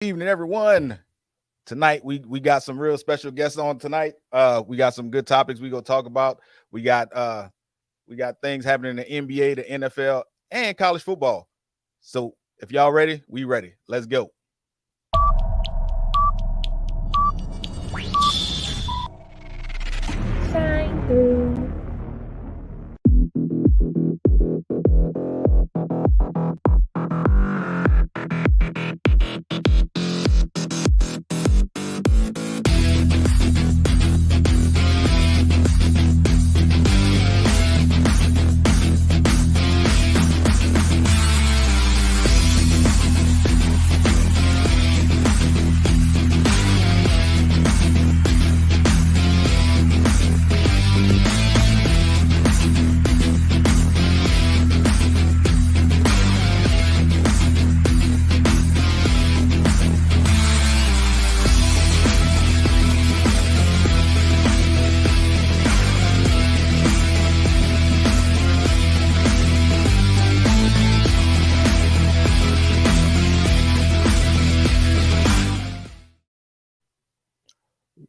Evening, everyone. Tonight we got some real special guests on tonight. We got some good topics we gonna talk about. We got things happening in the NBA, the NFL, and college football. So if y'all ready, we ready. Let's go. Shine through.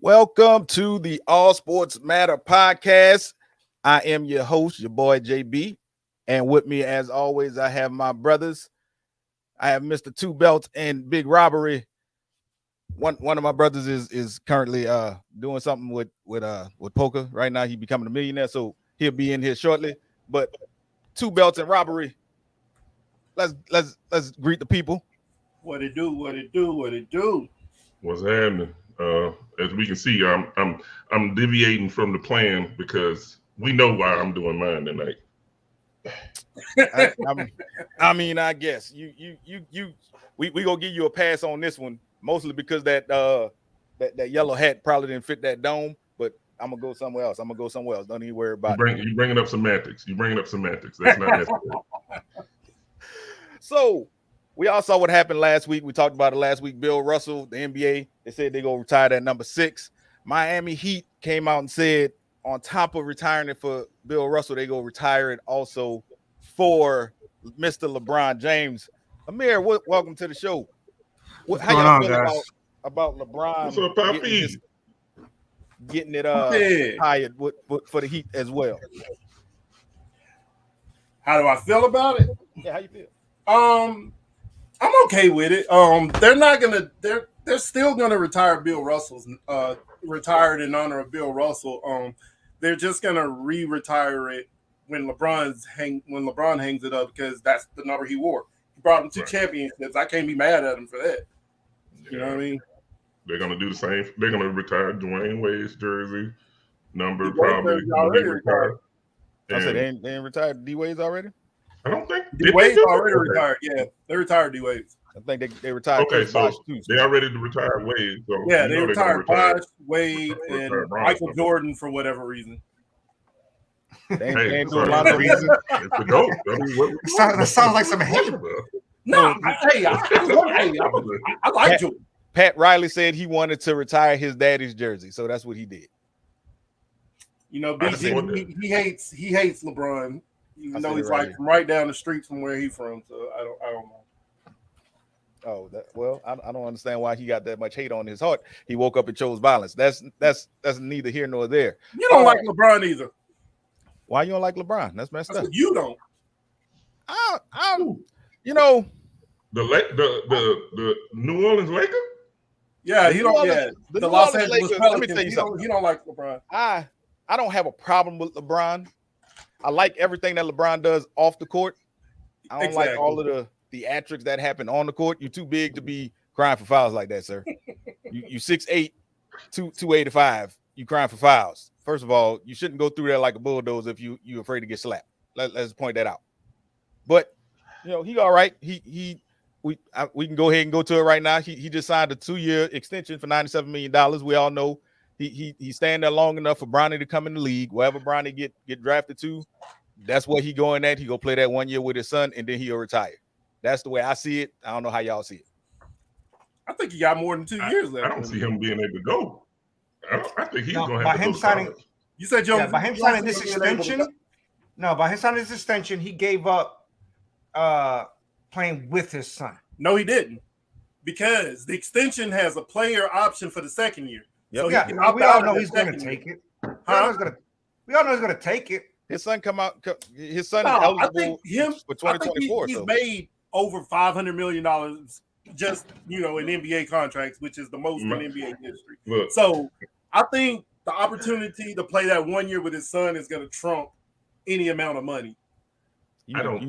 Welcome to the All Sports Matter podcast. I am your host, your boy JB, and with me, as always, I have my brothers. I have Mr. Two Belts and Big Robbery. One of my brothers is currently doing something with poker right now. He becoming a millionaire, so he'll be in here shortly. But Two Belts and Robbery, let's greet the people. What it do? What it do? What it do? What's happening? As we can see, I'm deviating from the plan because we know why I'm doing mine tonight. I guess we gonna give you a pass on this one, mostly because that yellow hat probably didn't fit that dome. But I'm gonna go somewhere else. Don't even worry about it. You bringing up semantics. That's not necessary. So we all saw what happened last week. We talked about it last week. Bill Russell, the NBA, they said they're going to retire at number 6. Miami Heat came out and said on top of retiring it for Bill Russell, they go retire it also for Mr. LeBron James. Amir, welcome to the show. How y'all feel about LeBron What's up, Poppy? getting it retired for the Heat as well? How do I feel about it? Yeah, how you feel? I'm okay with it. They're still gonna retire Bill Russell's retired in honor of Bill Russell. They're just gonna re-retire it when LeBron hangs it up because that's the number he wore. He brought him 2 championships. I can't be mad at him for that. You know what I mean? They're gonna do the same. They're gonna retire Dwayne Wade's jersey number D-Wade probably. already retired. I said they ain't retired D-Wade's already? I don't think D-Wade's already retired. Yeah, they retired D-Wade's. I think they retired. Okay, so Bosh too. they already retired Wade. So Yeah, they retired Bosh, Wade, retire and Bron. Michael Jordan for whatever reason. They Hey, ain't doing a lot sorry, of reason. it's the GOAT. I mean, That sounds like some hate. No, I like Jordan. Pat Riley said he wanted to retire his daddy's jersey, so that's what he did. You know, I understand BG, he hates LeBron, even though he's right like from right down the street from where he's from. So I don't know. Oh, I don't understand why he got that much hate on his heart. He woke up and chose violence. That's neither here nor there. You don't like LeBron either. Why you don't like LeBron? That's messed up. You don't. You know, the New Orleans Lakers. Yeah, he don't. Yeah, the the New Los Orleans Angeles Lakers, let me Pelicans. tell you something. He don't like LeBron. I don't have a problem with LeBron. I like everything that LeBron does off the court. I don't like all of the theatrics that happen on the court. You're too big to be crying for fouls like that, sir. you 6'8", 285. You crying for fouls. First of all, you shouldn't go through there like a bulldozer if you're afraid to get slapped. Let's point that out. But you know, he all right. We can go ahead and go to it right now. He just signed a 2-year extension for $97 million. We all know he's staying there long enough for Bronny to come in the league. Wherever Bronny get drafted to, that's where he going at. He go play that 1 year with his son, and then he'll retire. That's the way I see it. I don't know how y'all see it. I think he got more than 2 years left. I don't see him being able to go. I think he's going to by have to him go to signing. college. You said Joe. Yeah, by him signing this extension. No, by him signing this extension, he gave up playing with his son. No, he didn't. because the extension has a player option for the second year. Yep. So he Yeah, can we opt all out know of he's the going to second take year. it. Huh? We all know he's going to take it. His son come out. His son No, is I eligible think for 2024. he's So made over $500 million just in NBA contracts, which is the most in NBA history. Look, So I think the opportunity to play that 1 year with his son is going to trump any amount of money. I just don't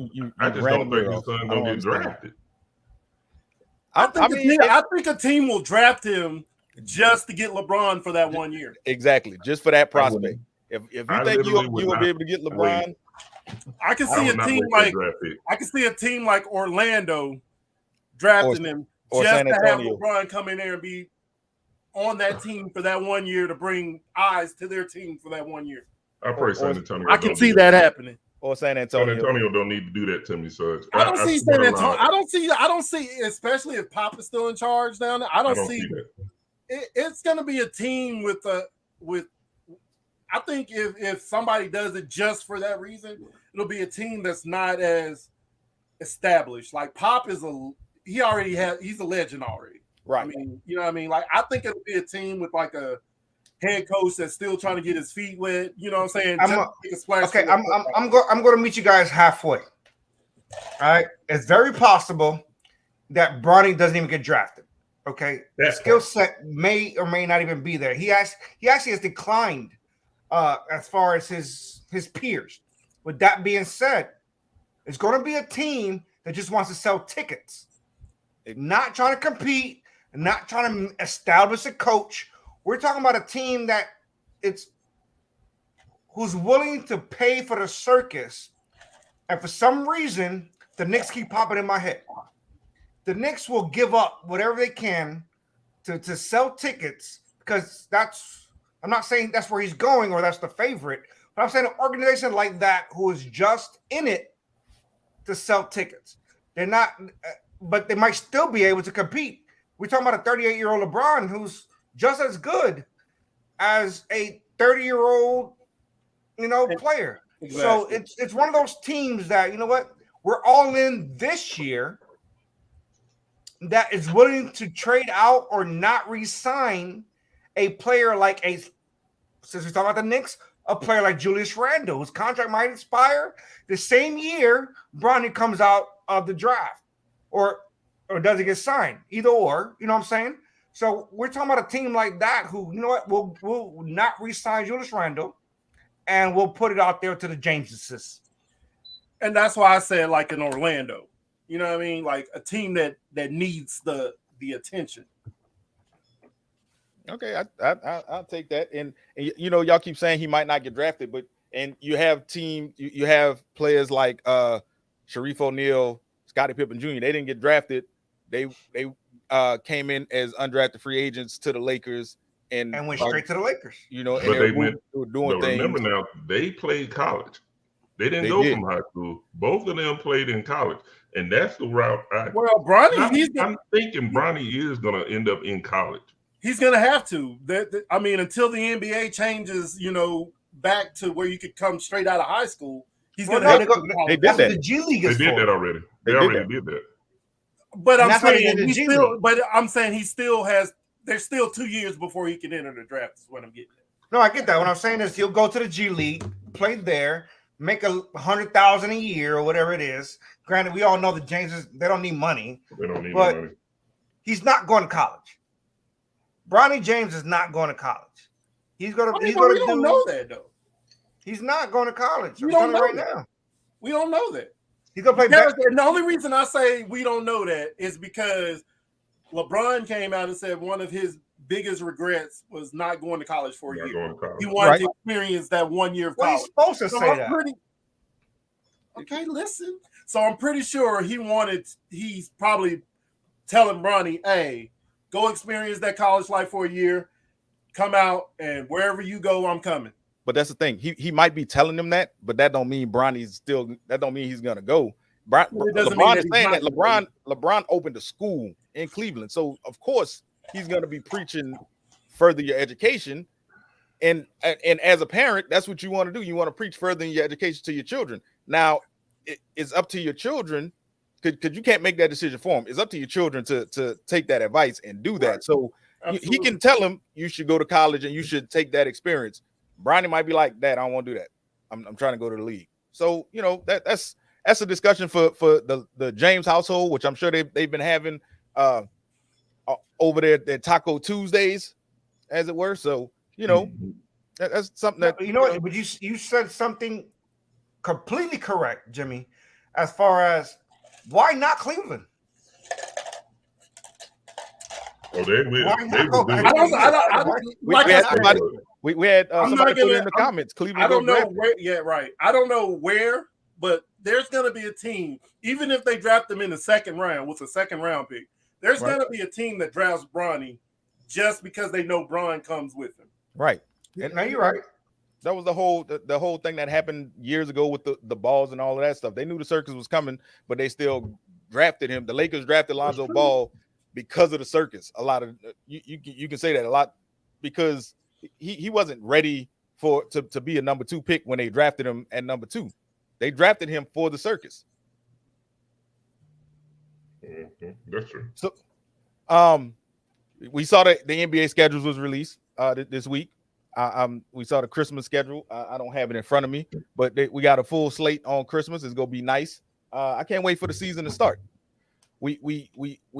ran think him his off. son I gonna don't get understand. drafted. I think a team will draft him just to get LeBron for that 1 year. Exactly, just for that prospect. If you think you will be able to get LeBron, I can see a team like Orlando drafting him or just San to have Antonio. LeBron come in there and be on that team for that 1 year to bring eyes to their team for that 1 year. I pray San Antonio. I can see that happening. Or San Antonio. San Antonio don't need to do that to me, so I don't see San Antonio. I don't see, especially if Pop is still in charge down there. I don't see that. It's going to be a team with. I think if somebody does it just for that reason, it'll be a team that's not as established. Like Pop he's a legend already. Right. I mean, you know what I mean? Like I think it'll be a team with like a head coach that's still trying to get his feet wet. You know what I'm saying? I'm going to meet you guys halfway. All right. It's very possible that Bronny doesn't even get drafted. Okay. The skill set may or may not even be there. He actually has declined as far as his peers. With that being said, it's going to be a team that just wants to sell tickets. They're not trying to compete, not trying to establish a coach. We're talking about a team that who's willing to pay for the circus. And for some reason, the Knicks keep popping in my head. The Knicks will give up whatever they can to sell tickets because I'm not saying that's where he's going or that's the favorite, but I'm saying an organization like that who is just in it to sell tickets. They're not, but they might still be able to compete. We're talking about a 38-year-old LeBron who's just as good as a 30-year-old, player. Exactly. So it's one of those teams that, you know what, we're all in this year that is willing to trade out or not re-sign a player since we're talking about the Knicks, a player like Julius Randle, whose contract might expire the same year Bronny comes out of the draft, or does he get signed? Either or, you know what I'm saying? So we're talking about a team like that who, you know what, will not re-sign Julius Randle, and we'll put it out there to the Jameses. And that's why I said like in Orlando. You know what I mean? Like a team that needs the attention. Okay, I'll take that. And y'all keep saying he might not get drafted, and you have you have players like Sharif O'Neal, Scottie Pippen Jr. They didn't get drafted. They came in as undrafted free agents to the Lakers and went straight to the Lakers. But they were doing things. Remember now, they played college. They didn't go from high school. Both of them played in college, and that's the route. Bronny, I'm thinking Bronny is going to end up in college. He's going to have to. I mean, until the NBA changes, back to where you could come straight out of high school, he's going to have to. They did that. The G League is that already. They already did that. But I'm saying he still has. There's still 2 years before he can enter the draft. Is what I'm getting at. No, I get that. What I'm saying is he'll go to the G League, play there, make $100,000 a year or whatever it is. Granted, we all know the Jameses, they don't need money. They don't need money. He's not going to college. Bronny James is not going to college. He's going to. We don't know that though. He's not going to college. We don't know right that. Now. We don't know that. He's going to play. And the only reason I say we don't know that is because LeBron came out and said one of his biggest regrets was not going to college for a year. He wanted to experience that 1 year of college. He's supposed to say that. Okay, listen. So I'm pretty sure he's probably telling Bronny, hey, go experience that college life for a year, come out, and wherever you go, I'm coming. But that's the thing. He might be telling them that, but that don't mean that don't mean he's gonna go. LeBron is saying that LeBron opened a school in Cleveland. So of course he's gonna be preaching further your education. And as a parent, that's what you want to do. You want to preach further in your education to your children. Now it's up to your children because you can't make that decision for him. It's up to your children to take that advice and do that. Right. So he can tell him you should go to college and you should take that experience. Bronny might be like, Dad, I don't want to do that. I'm trying to go to the league. So that's a discussion for the James household, which I'm sure they've been having over there at Taco Tuesdays, as it were. So that's something that But you said something completely correct, Jimmy, as far as why not Cleveland? Oh, they will. We had somebody put in the comments. Cleveland. I don't know where. Yeah, right. I don't know where, but there's going to be a team, even if they draft them in the second round with a second round pick. There's going to be a team that drafts Bronny just because they know Bron comes with him. Right. And now you're right. That was the whole thing that happened years ago with the balls and all of that stuff. They knew the circus was coming, but they still drafted him. The Lakers drafted Lonzo Ball because of the circus. A lot of you can say that a lot because he wasn't ready to be a number 2 pick when they drafted him at number 2. They drafted him for the circus. That's true. So, we saw that the NBA schedules was released this week. We saw the Christmas schedule. I don't have it in front of me, but we got a full slate on Christmas. It's gonna be nice. I can't wait for the season to start. We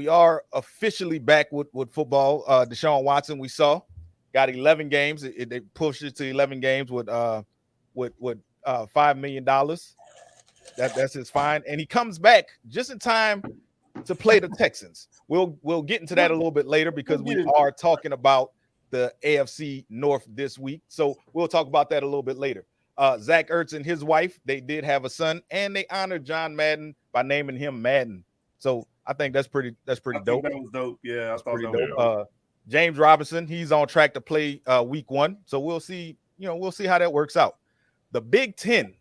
are officially back with football. Deshaun Watson, we saw, got 11 games. They pushed it to 11 games with $5 million. That's his fine, and he comes back just in time to play the Texans. We'll get into that a little bit later because we are talking about the AFC North this week. So we'll talk about that a little bit later. Zach Ertz and his wife, they did have a son, and they honored John Madden by naming him Madden. So I think that's pretty dope. That was dope. Yeah, I thought that was dope. James Robinson, he's on track to play week 1. So we'll see how that works out. The Big Ten.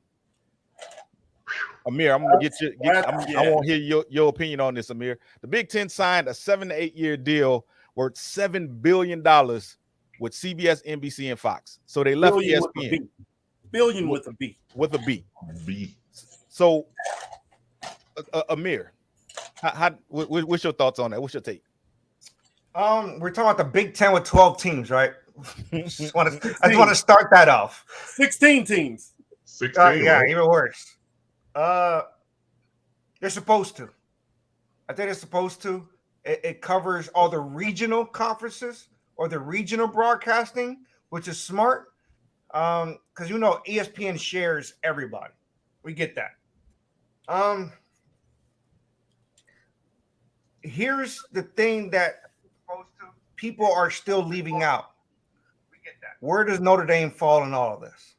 Amir, I'm gonna I want to hear your opinion on this, Amir. The Big Ten signed a 7 to 8 year deal worth $7 billion with CBS, NBC, and Fox. So they left ESPN. Billion with a B. With a B. So, Amir, what's your thoughts on that? What's your take? We're talking about the Big Ten with 12 teams, right? I just want to start that off. 16 teams. 16. Yeah, even worse. They're supposed to. I think they're supposed to. It covers all the regional conferences or the regional broadcasting, which is smart. Because ESPN shares everybody. We get that. Here's the thing that people are still leaving out. We get that. Where does Notre Dame fall in all of this?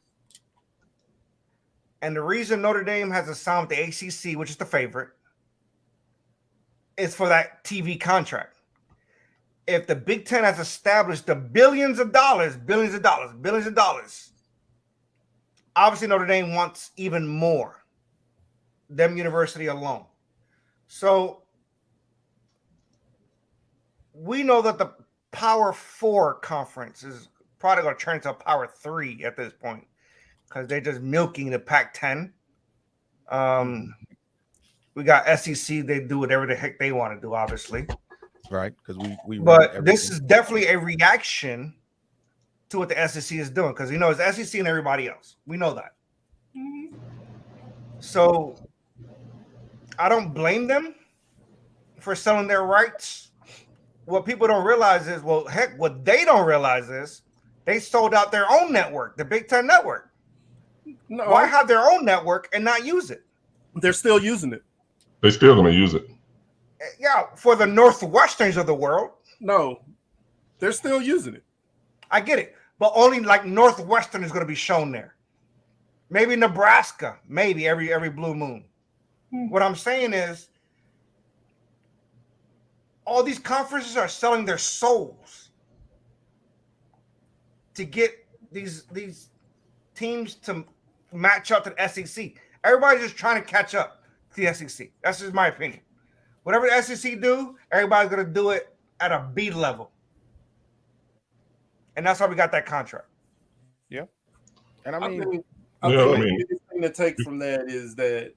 And the reason Notre Dame has a sound with the ACC, which is the favorite, is for that TV contract. If the Big Ten has established the billions of dollars, obviously Notre Dame wants even more. Them university alone. So we know that the Power 4 conference is probably going to turn into a Power 3 at this point because they're just milking the Pac-10. We got SEC. They do whatever the heck they want to do, obviously. Right, because we. But this is definitely a reaction to what the SEC is doing because it's SEC and everybody else. We know that. Mm-hmm. So I don't blame them for selling their rights. What people don't realize is, what they don't realize is they sold out their own network, the Big Ten network. No. Why have their own network and not use it? They're still using it. They're still going to use it. Yeah, for the Northwesterns of the world. No, they're still using it. I get it. But only like Northwestern is going to be shown there. Maybe Nebraska, maybe every blue moon. What I'm saying is all these conferences are selling their souls to get these teams to match up to the SEC. Everybody's just trying to catch up to the SEC. That's just my opinion. Whatever the SEC do, everybody's going to do it at a B level. And that's why we got that contract. Yeah. And I think the biggest thing to take from that is that,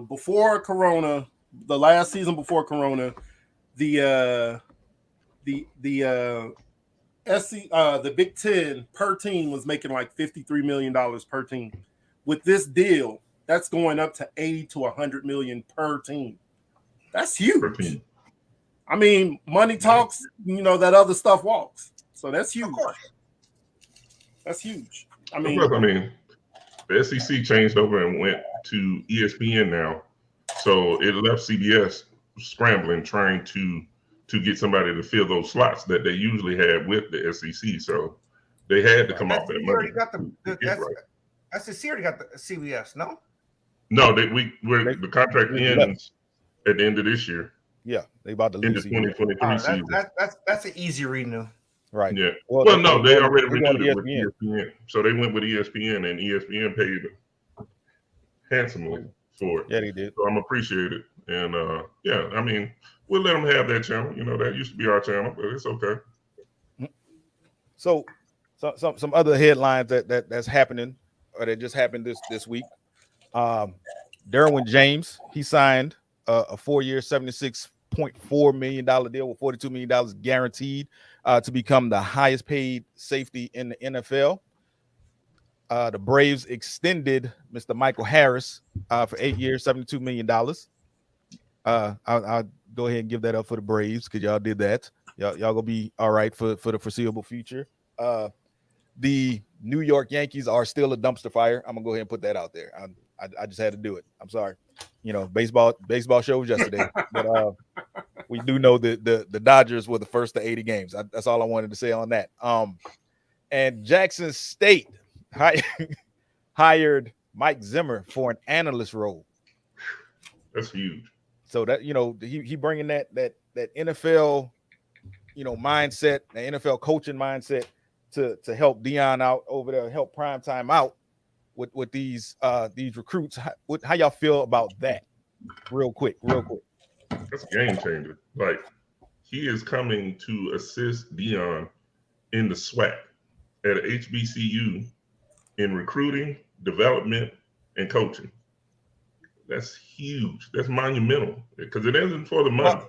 before Corona, the last season before Corona, the Big Ten per team was making like $53 million per team. With this deal, that's going up to 80 to 100 million per team. That's huge. I mean, money talks, that other stuff walks. So that's huge. Of course. That's huge. I mean, the SEC changed over and went to ESPN now. So it left CBS scrambling, trying to get somebody to fill those slots that they usually have with the SEC. So they had to come off that money. SEC already got the CBS, no? No, the contract ends at the end of this year. Yeah, they about to leave the 2023 season. That's an easy renew. Right. Yeah. Well, no, they already renewed it with ESPN. So they went with ESPN, and ESPN paid handsomely for it. Yeah, they did. So I'm appreciated. And I mean, we'll let them have that channel. That used to be our channel, but it's okay. So some other headlines that's happening, or that just happened this week. Derwin James, he signed a 4-year, $76.4 million deal with $42 million guaranteed to become the highest paid safety in the NFL. The Braves extended Mr. Michael Harris for 8 years, $72 million. I'll go ahead and give that up for the Braves because y'all did that. Y'all gonna be all right for the foreseeable future. The New York Yankees are still a dumpster fire. I'm gonna go ahead and put that out there. I just had to do it. I'm sorry. Baseball show was yesterday, but we do know that the Dodgers were the first to 80 games. That's all I wanted to say on that. And Jackson State hired Mike Zimmer for an analyst role. That's huge. So that he bringing that NFL mindset, the NFL coaching mindset to help Deion out over there, help Primetime out with these recruits. How y'all feel about that? Real quick. That's a game changer. Like, he is coming to assist Deion in the SWAC at HBCU in recruiting, development, and coaching. That's huge. That's monumental because it isn't for the money.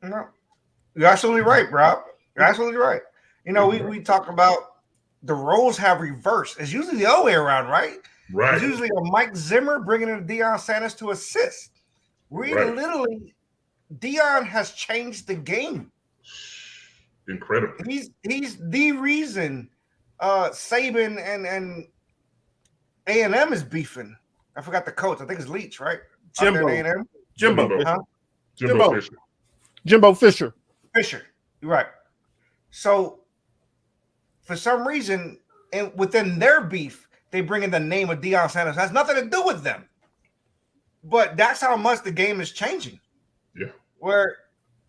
No, you're absolutely right, Rob. You're absolutely right. We talk about the roles have reversed. It's usually the other way around, right? Right. It's usually a Mike Zimmer bringing in Deion Sanders to assist. Literally, Deion has changed the game. Incredible. He's the reason Saban and A&M is beefing. I forgot the coach. I think it's Leach, right? Jimbo Fisher. Fisher. You're right. So, for some reason, and within their beef, they bring in the name of Deion Sanders. It has nothing to do with them. But that's how much the game is changing. Yeah. Where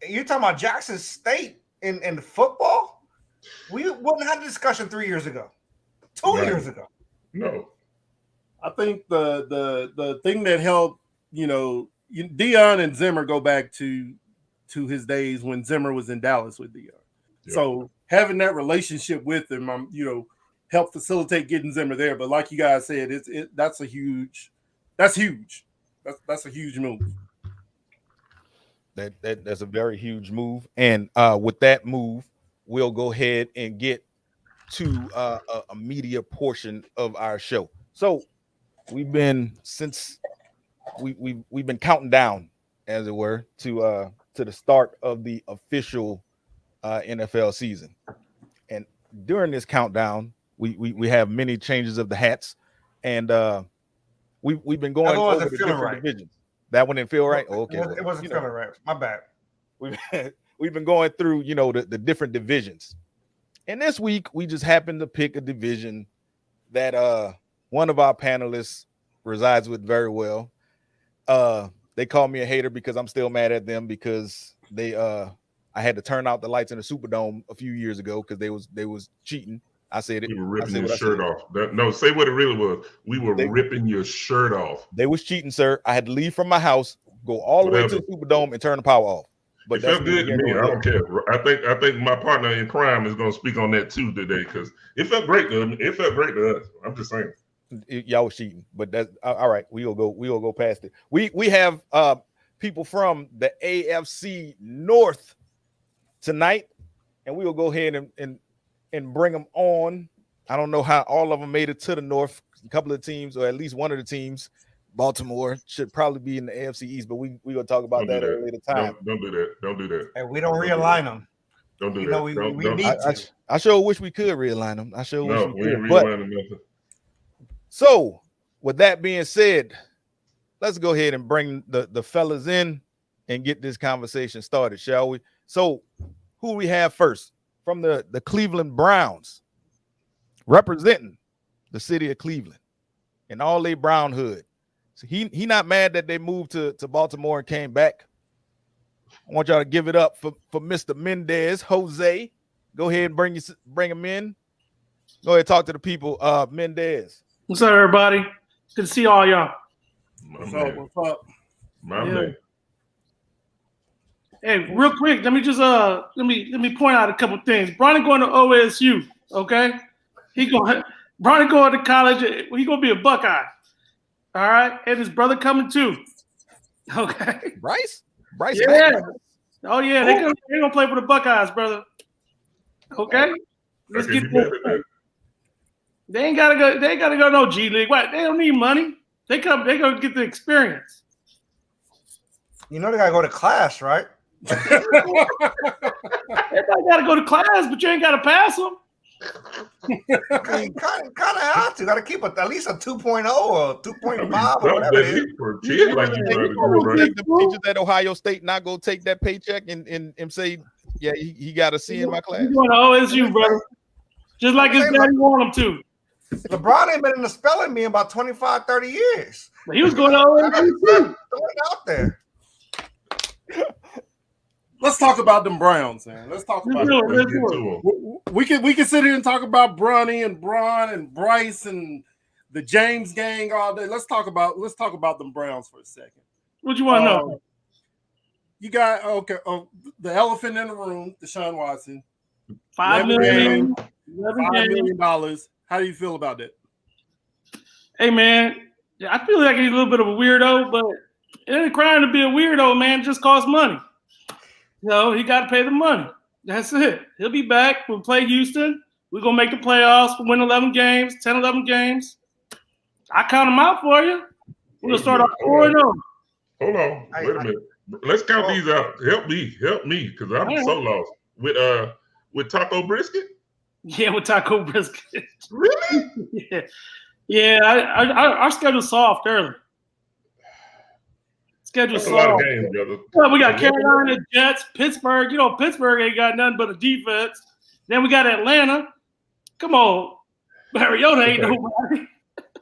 you're talking about Jackson State in football, we wouldn't have a discussion 3 years ago, 2 years ago. No. I think the thing that helped, Deion and Zimmer go back to his days when Zimmer was in Dallas with Deion. Yeah. So having that relationship with him, helped facilitate getting Zimmer there. But like you guys said, that's huge. That's a huge move. That's a very huge move. And with that move, we'll go ahead and get to a media portion of our show. So we've been counting down, as it were, to the start of the official NFL season. And during this countdown, we have many changes of the hats, and we've been going over the different divisions. That one didn't feel right. Oh, okay, it wasn't feeling right. My bad. We've been going through the different divisions, and this week we just happened to pick a division that one of our panelists resides with very well. They call me a hater because I'm still mad at them because I had to turn out the lights in the Superdome a few years ago because they was cheating. I said it. You were ripping your shirt off. No, say what it really was. We were ripping your shirt off. They was cheating, sir. I had to leave from my house, go all the way to the Superdome, and turn the power off. But it felt good to me. I don't care. I think my partner in crime is going to speak on that too today because it felt great to me. It felt great to us. I'm just saying. Y'all was cheating, but that's all right. We'll go past it. We have people from the AFC North tonight, and we will go ahead and bring them on. I don't know how all of them made it to the North. A couple of teams, or at least one of the teams, Baltimore, should probably be in the AFC East, but we're going to talk about that at a later time. Don't do that. Don't do that. And we don't realign them. Don't do that. We need to. I sure wish we could realign them. I sure wish we could. Ain't realigning nothing. So, with that being said, let's go ahead and bring the fellas in and get this conversation started, shall we? So, who we have first? From the Cleveland Browns, representing the city of Cleveland and all their brown hood. So he not mad that they moved to Baltimore and came back. I want y'all to give it up for Mr. Mendez, Jose. Go ahead and bring him in. Go ahead and talk to the people. Mendez. What's up, everybody? Good to see all y'all. What's up? My man. Hey, real quick, let me just let me point out a couple things. Bronny going to OSU, okay? Bronny going to college. He gonna be a Buckeye. All right, and his brother coming too. Okay. Bryce. Yeah. Oh yeah, they gonna play for the Buckeyes, brother. Okay. Let's get that. They ain't gotta go. They ain't gotta go no G League. What? They don't need money. They gonna get the experience. You know they gotta go to class, right? Everybody gotta go to class, but you ain't gotta pass them. You kind of have to. Got to keep at least a 2.0 or 2.5 or whatever it is. For kids like you trying to do, right? The teachers at Ohio State not go take that paycheck and say, yeah, he got a C in my class. He's going to OSU, brother. Just like his daddy want him to. LeBron ain't been in the spelling bee in about 25, 30 years. But he was going to OSU too. Throwing it out there. Let's talk about them Browns, man. Let's talk about we can sit here and talk about Bronny and Bron and Bryce and the James gang all day. Let's talk about them Browns for a second. What you want to know? You got the elephant in the room, Deshaun Watson. $5 million. $5 million. How do you feel about that? Hey man, I feel like he's a little bit of a weirdo, but it ain't a crime to be a weirdo, man. It just costs money. You know, he got to pay the money. That's it. He'll be back. We'll play Houston. We're going to make the playoffs. We'll win 11 games, 10, 11 games. I count them out for you. We're going to start off 4-0. Hold on. Wait a minute. Let's count these out. Help me, because I'm so lost. With Taco Brisket? Yeah, with Taco Brisket. Really? Yeah. Our schedule's soft early. That's a lot of games, brother. Well, we got Carolina, Jets, Pittsburgh. You know, Pittsburgh ain't got nothing but a defense. Then we got Atlanta. Come on. Mariota ain't nobody.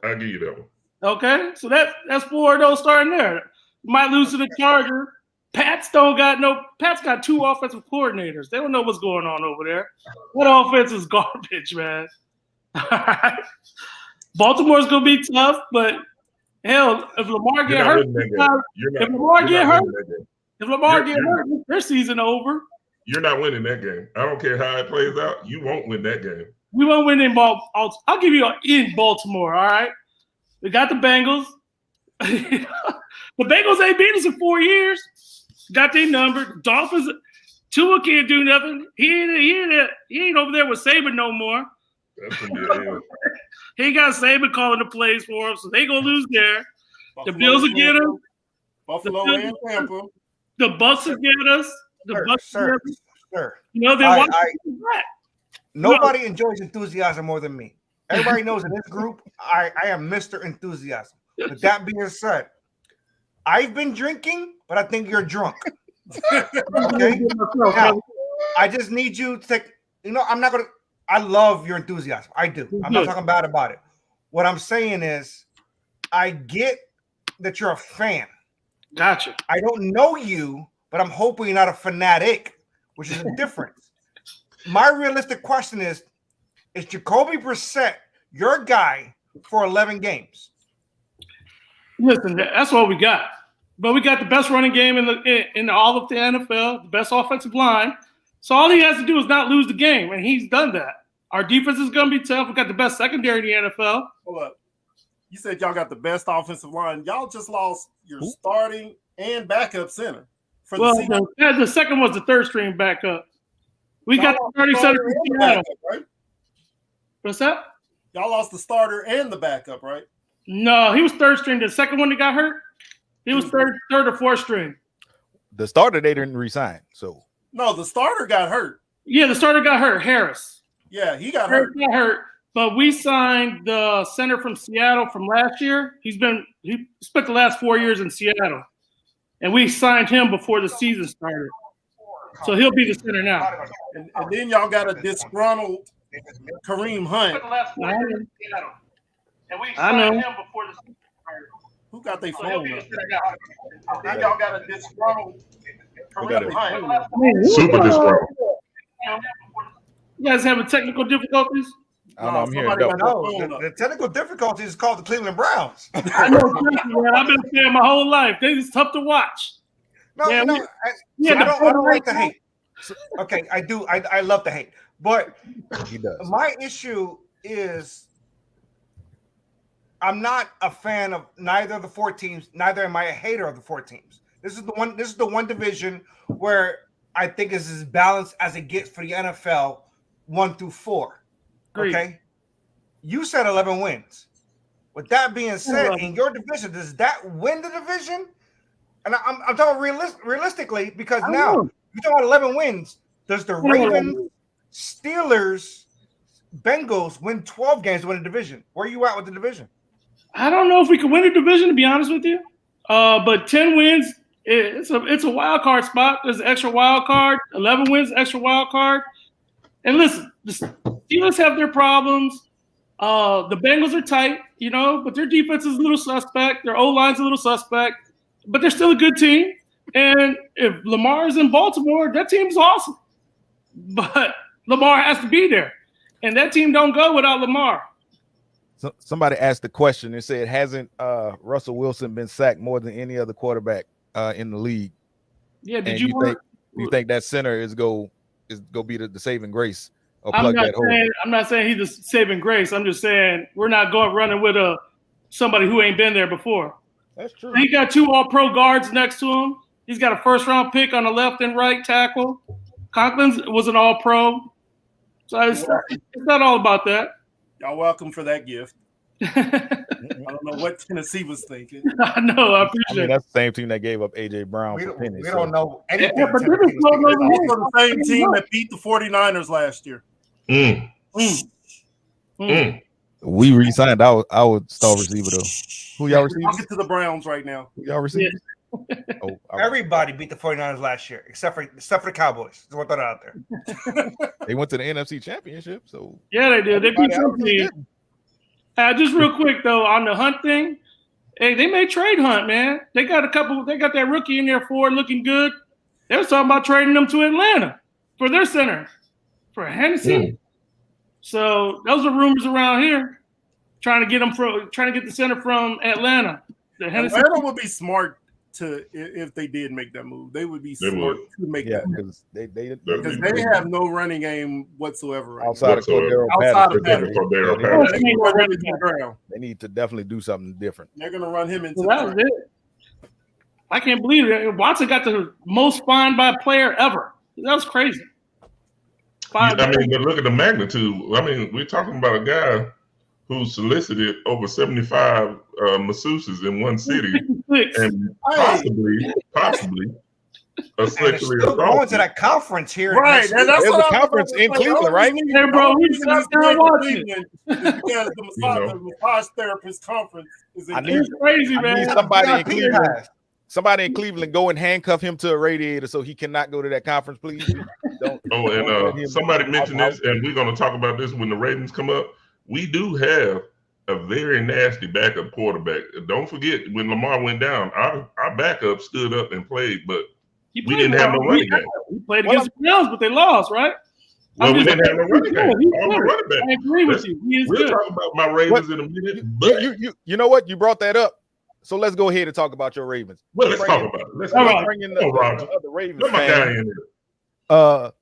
I'll give you that one. Okay, so that's 4-0 starting there. You might lose to the Chargers. Pats got 2 offensive coordinators. They don't know what's going on over there. That offense is garbage, man. Baltimore's going to be tough, but hell, if Lamar get hurt, their season over. You're not winning that game. I don't care how it plays out. You won't win that game. We won't win in Baltimore. I'll give you in Baltimore, all right? We got the Bengals. The Bengals ain't beat us in 4 years. Got their number. Dolphins, Tua can't do nothing. He ain't over there with Saban no more. That's gonna be he got Saban calling the plays for him, so they gonna lose there. The Bills will get him. Buffalo and Tampa. The Bucks will get us. Sir. You know they want nobody enjoys enthusiasm more than me. Everybody knows in this group, I am Mr. Enthusiasm. With that being said, I've been drinking, but I think you're drunk. Okay. Now, I just need you to take. I love your enthusiasm. I do. I'm not talking bad about it. What I'm saying is, I get that you're a fan. Gotcha. I don't know you, but I'm hoping you're not a fanatic, which is a difference. My realistic question is Jacoby Brissett your guy for 11 games? Listen, that's what we got. But we got the best running game in all of the NFL, the best offensive line. So all he has to do is not lose the game, and he's done that. Our defense is going to be tough. We got the best secondary in the NFL. Hold up. You said y'all got the best offensive line. Y'all just lost your starting and backup center. For Well, the season. the second was the third string backup. We got the starting center from Seattle. Backup, right? What's that? Y'all lost the starter and the backup, right? No, he was third string. The second one that got hurt, he was third or fourth string. The starter they didn't resign. So No, the starter got hurt. Yeah, the starter got hurt. Harris. Yeah, he got Harris hurt. got hurt. But we signed the center from Seattle from last year. He spent the last 4 years in Seattle, and we signed him before the season started. So he'll be the center now. And then y'all got a disgruntled Kareem Hunt. I know. Who got their phone up? Then y'all got a disgruntled Kareem Hunt. Super disgruntled. You guys having technical difficulties? I don't know. I'm hearing somebody double. got- No, the technical difficulties is called the Cleveland Browns. I know, man. I've been a fan my whole life. They just tough to watch. No, Yeah, no, we- I Yeah, don't like the hate. Okay, I do. I love the hate, but He does. my issue is I'm not a fan of neither of the four teams. Neither am I a hater of the four teams. This is the one division where I think is as balanced as it gets for the NFL 1 through 4. Agreed. Okay, you said 11 wins. With that being said, in your division, does that win the division? And I'm talking realistically because now you're talking about 11 wins. Does the Ravens, Steelers, Bengals win 12 games to win the division? Where are you at with the division? I don't know if we can win a division, to be honest with you. But 10 wins, it's a wild card spot. There's an extra wild card. 11 wins, extra wild card. And listen, the Steelers have their problems. The Bengals are tight, but their defense is a little suspect. Their O-line's a little suspect, but they're still a good team. And if Lamar's in Baltimore, that team's awesome. But Lamar has to be there. And that team don't go without Lamar. So, somebody asked the question and said, hasn't Russell Wilson been sacked more than any other quarterback in the league? Yeah, And you think that center is go be the saving grace or plug that hole? I'm not saying he's the saving grace. I'm just saying we're not running with somebody who ain't been there before. That's true. He got 2 all-pro guards next to him. He's got a first-round pick on the left and right tackle. Conklin was an all-pro. So it's not all about that. Y'all welcome for that gift. I don't know what Tennessee was thinking. I know. I appreciate it. That's the same team that gave up A.J. Brown for pennies. We don't know anything. Yeah, but this is what goes on. Also the same team that beat the 49ers last year. We re-signed our star receiver though. Who y'all receiving? Talking to the Browns right now. Who y'all receiving? Oh, Everybody beat the 49ers last year, except for the Cowboys. Just want that out there. they went to the NFC Championship, so Yeah, they did. They beat everybody some else teams. didn't. Just real quick though, on the Hunt thing, hey, they may trade Hunt, man. They got that rookie in there for looking good. They was talking about trading them to Atlanta for their center for Hennessy. So those are rumors around here, trying to get the center from Atlanta. The Hennessy. Atlanta would be smart if they did make that move. They would be smart to make that move. because Because they have no running game whatsoever. Right outside of Cordero Outside of Patterson, Patterson. They're They're gonna run him into the ground. they need to definitely do something different. They're going to run him into So the that was ground. it. I can't believe it. Watson got the most fined by a player ever. That was crazy. But look at the magnitude. I mean, we're talking about a guy who solicited over 75 masseuses in one city and possibly a And they're sexually still going to assaulted. that conference here. Right. next And week. that's There's what a conference in Cleveland, right? Hey, bro, we sat down watching. Because the massage therapist conference is in I need- It's crazy, I man. need somebody in VIP Cleveland. pass. Somebody in Cleveland go and handcuff him to a radiator so he cannot go to that conference, please. Don't let him- Somebody mentioned this, and we're going to talk about this when the Ravens come up. We do have a very nasty backup quarterback. Don't forget, when Lamar went down, our backup stood up and played, but He we played didn't have no well. running game. We played against the Browns, but they lost, right? Well, we didn't have no running game. He's All the good. running back. I agree with you. He is We'll good. talk about my Ravens in a minute, but you know what? You brought that up. So let's go ahead and talk about your Ravens. well, let's talk about it. Let's All talk right. about Bring in it. Oh, Roger. the other Ravens Let my guy fan. in here.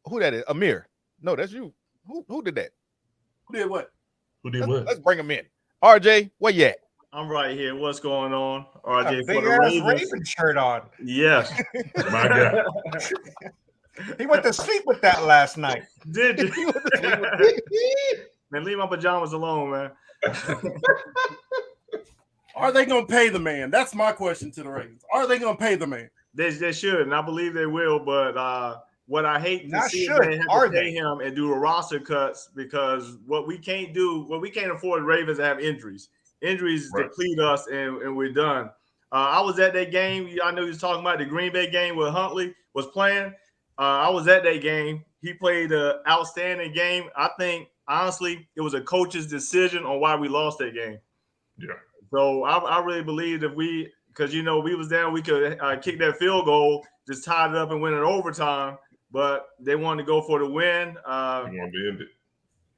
Who that is? Amir. No, that's you. Who did that? Who did what? Who did what? Let's bring him in. RJ, where you at? I'm right here. What's going on? A RJ big for the ass Ravens. Raven shirt on. Yes. My God. He went to sleep with that last night. Did you? Man, leave my pajamas alone, man. Are they going to pay the man? That's my question to the Ravens. Are they going to pay the man? They should, and I believe they will. But what I hate to Not see should, is they have are to pay they? him and do the roster cuts because what we can't afford Ravens to have injuries. Injuries Right. deplete us, and we're done. I was at that game. I know he was talking about the Green Bay game where Huntley was playing. I was at that game. He played an outstanding game. I think, honestly, it was a coach's decision on why we lost that game. Yeah. So I really believe if because, we was down, we could kick that field goal, just tied it up and win in overtime. But they wanted to go for the win. He wanted to end it.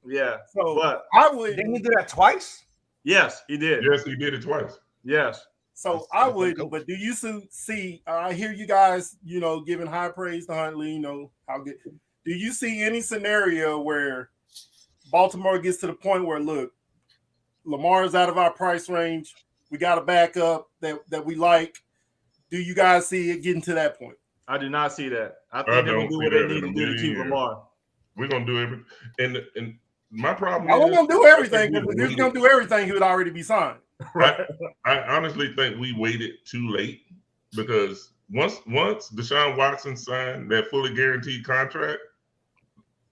Yeah. So But I would. Didn't he do that twice? yes, he did. Yes, he did it twice. Yes. So I wouldn't, but do you see? I hear you guys, giving high praise to Huntley. How good. Do you see any scenario where Baltimore gets to the point where, look, Lamar's out of our price range. We got a backup that we like. Do you guys see it getting to that point? I do not see that. I think they're going to do what they need to do to keep Lamar. We're going to do everything. And my problem I is. wasn't going to do everything. If he was going to do everything, he would already be signed. I honestly think we waited too late because once Deshaun Watson signed that fully guaranteed contract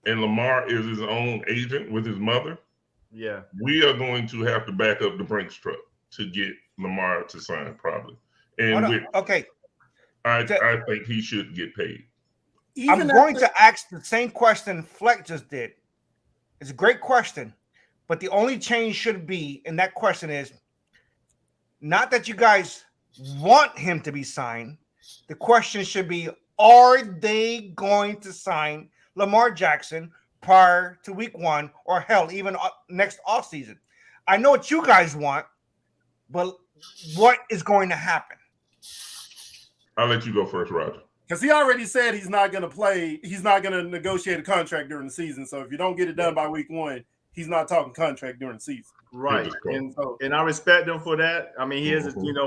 and Lamar is his own agent with his mother, yeah, we are going to have to back up the Brinks truck to get Lamar to sign probably. And Okay. I think he should get paid. I'm going to ask the same question Fleck just did. It's a great question, but the only change should be in that question is not that you guys want him to be signed. The question should be, are they going to sign Lamar Jackson prior to week 1 or hell, even next offseason? I know what you guys want, but what is going to happen? I'll let you go first, Roger. Because he already said he's not going to play. He's not going to negotiate a contract during the season. So if you don't get it done by week 1, he's not talking contract during the season. Right. And I respect him for that. I mean, he is,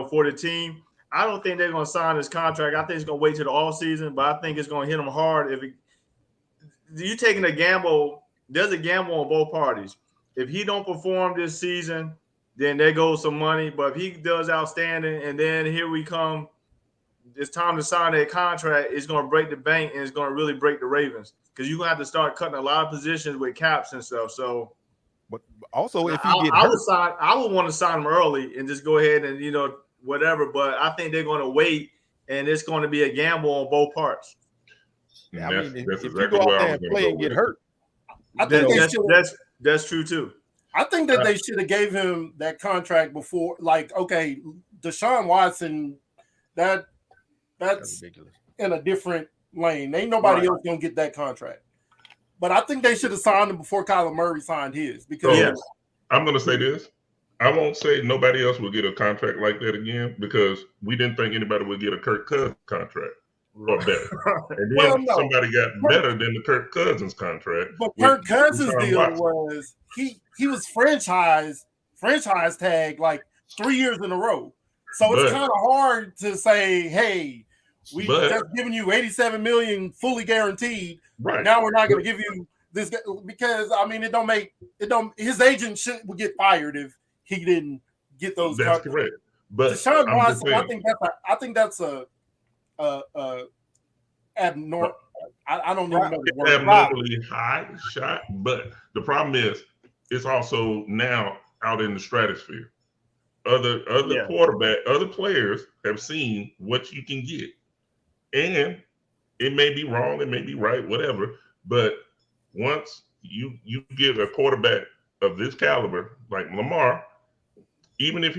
for the team. I don't think they're going to sign his contract. I think he's going to wait till the offseason, but I think it's going to hit him hard. If you're taking a gamble, there's a gamble on both parties. If he don't perform this season, then there goes some money. But if he does outstanding, and then here we come, it's time to sign that contract, it's going to break the bank, and it's going to really break the Ravens because you're going to have to start cutting a lot of positions with caps and stuff. So, but also if he I would want to sign him early and just go ahead and whatever. But I think they're going to wait, and it's going to be a gamble on both parts. Yeah, I mean, if you go out there and play and get hurt, I think that's true too. I think that they should have gave him that contract before. Like, okay, Deshaun Watson, that's ridiculous. In a different lane. Ain't nobody else gonna get that contract. But I think they should have signed him before Kyler Murray signed his. Because I'm gonna say this. I won't say nobody else will get a contract like that again because we didn't think anybody would get a Kirk Cousins contract or better. And then somebody got better than the Kirk Cousins contract. But Kirk Cousins' deal was he was franchise tag like 3 years in a row. So it's kind of hard to say, hey, we just giving you $87 million fully guaranteed. Right. Now we're not going to give you this because I mean his agent would get fired if he didn't get those. That's correct. But Deshaun Watson, I think that's a abnormal. I don't even know the word. Abnormally high shot, but the problem is it's also now out in the stratosphere. Other players have seen what you can get, and it may be wrong, it may be right, whatever. But once you give a quarterback of this caliber like Lamar, even if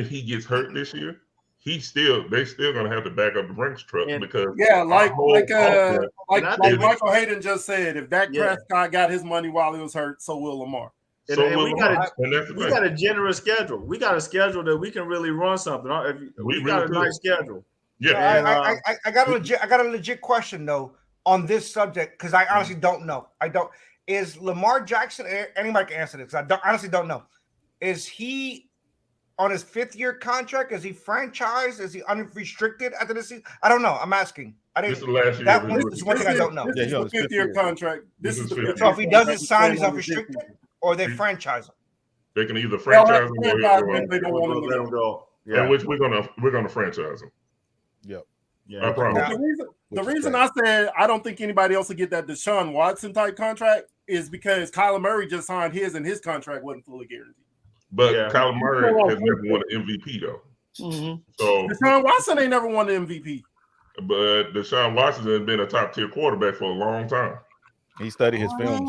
he gets hurt this year, they still gonna have to back up the Brinks truck because like Michael Hayden just said, if Dak Prescott got his money while he was hurt, so will Lamar. And we got a generous schedule. We got a schedule that we can really run something. We got a nice schedule. Yeah, I got a legit question though on this subject because I honestly don't know. Is Lamar Jackson? Anybody can answer this. I honestly don't know. Is he on his 5th-year contract? Is he franchised? Is he unrestricted after this season? I don't know. I'm asking. I This didn't. is the last year. That of one his is one thing I don't know. This Yeah, is he on the his fifth 5th-year year. contract. This This is is the fifth fifth So if he year doesn't contract. sign, he's He's unrestricted, ridiculous. or they franchise him. They can either They'll franchise have him to or franchise he'll him. They don't We're want gonna him let to him go. go. which we're gonna franchise him. Yep. Yeah. I promise. Yeah. The Which is reason trash. I said I don't think anybody else will get that Deshaun Watson type contract is because Kyler Murray just signed his and his contract wasn't fully guaranteed. But Yeah. Kyler Murray has never won an MVP though. Mhm. So, Deshaun Watson ain't never won the MVP. but Deshaun Watson has been a top tier quarterback for a long time. He studied his film.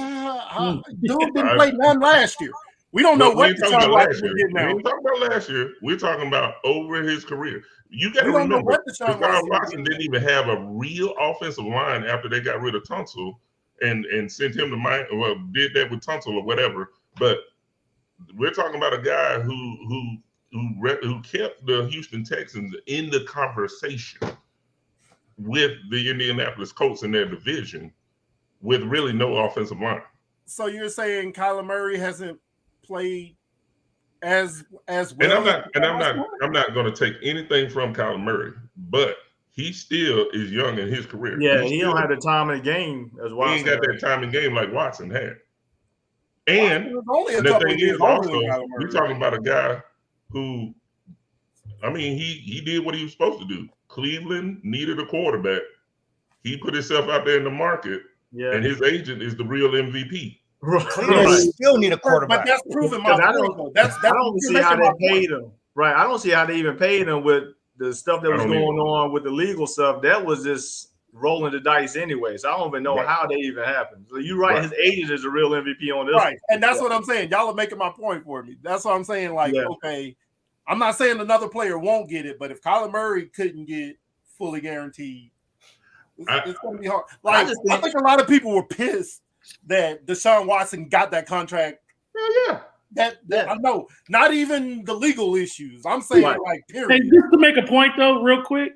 Dude didn't play one last year. We don't know But we what ain't talking Deshaun about Watson last will year. get We now. ain't talking about last year. We're talking about over his career. You got to We don't know remember, what Deshaun Deshaun Watson Watson will didn't even have a real offensive line after they got rid of Tunsil and sent him to Miami. Well, did that with Tunsil or whatever. But we're talking about a guy who kept the Houston Texans in the conversation with the Indianapolis Colts in their division with really no offensive line. So you're saying Kyler Murray hasn't played as well? I'm not going to take anything from Kyler Murray, but he still is young in his career. Yeah, he don't have the time in the game as He Watson ain't got that has. time in game like Watson had. Watson And was only a the couple thing of years is older also, than Kyler we're Murray. talking about a guy who, I mean, he did what he was supposed to do. Cleveland needed a quarterback. He put himself out there in the market, Yeah. and his agent is the real MVP. Cleveland Right. still need a But quarterback. that's proving my Because I point. don't- Though. That's I don't you're see how making they my point. paid him. Right. I don't see how they even paid him with the stuff that I was don't going either. on with the legal stuff. That was just rolling the dice anyway. So I don't even know Right. how they even happened. So you're right. Right. His agent is the real MVP on this. Right, and that's what I'm saying. Y'all are making my point for me. That's what I'm saying. Like, Yeah. okay, I'm not saying another player won't get it, but if Kyler Murray couldn't get fully guaranteed, it's going to be hard. Like, I think a lot of people were pissed that Deshaun Watson got that contract. Yeah. I know, not even the legal issues. I'm saying, Right. like, Hey, period. just to make a point though, real quick.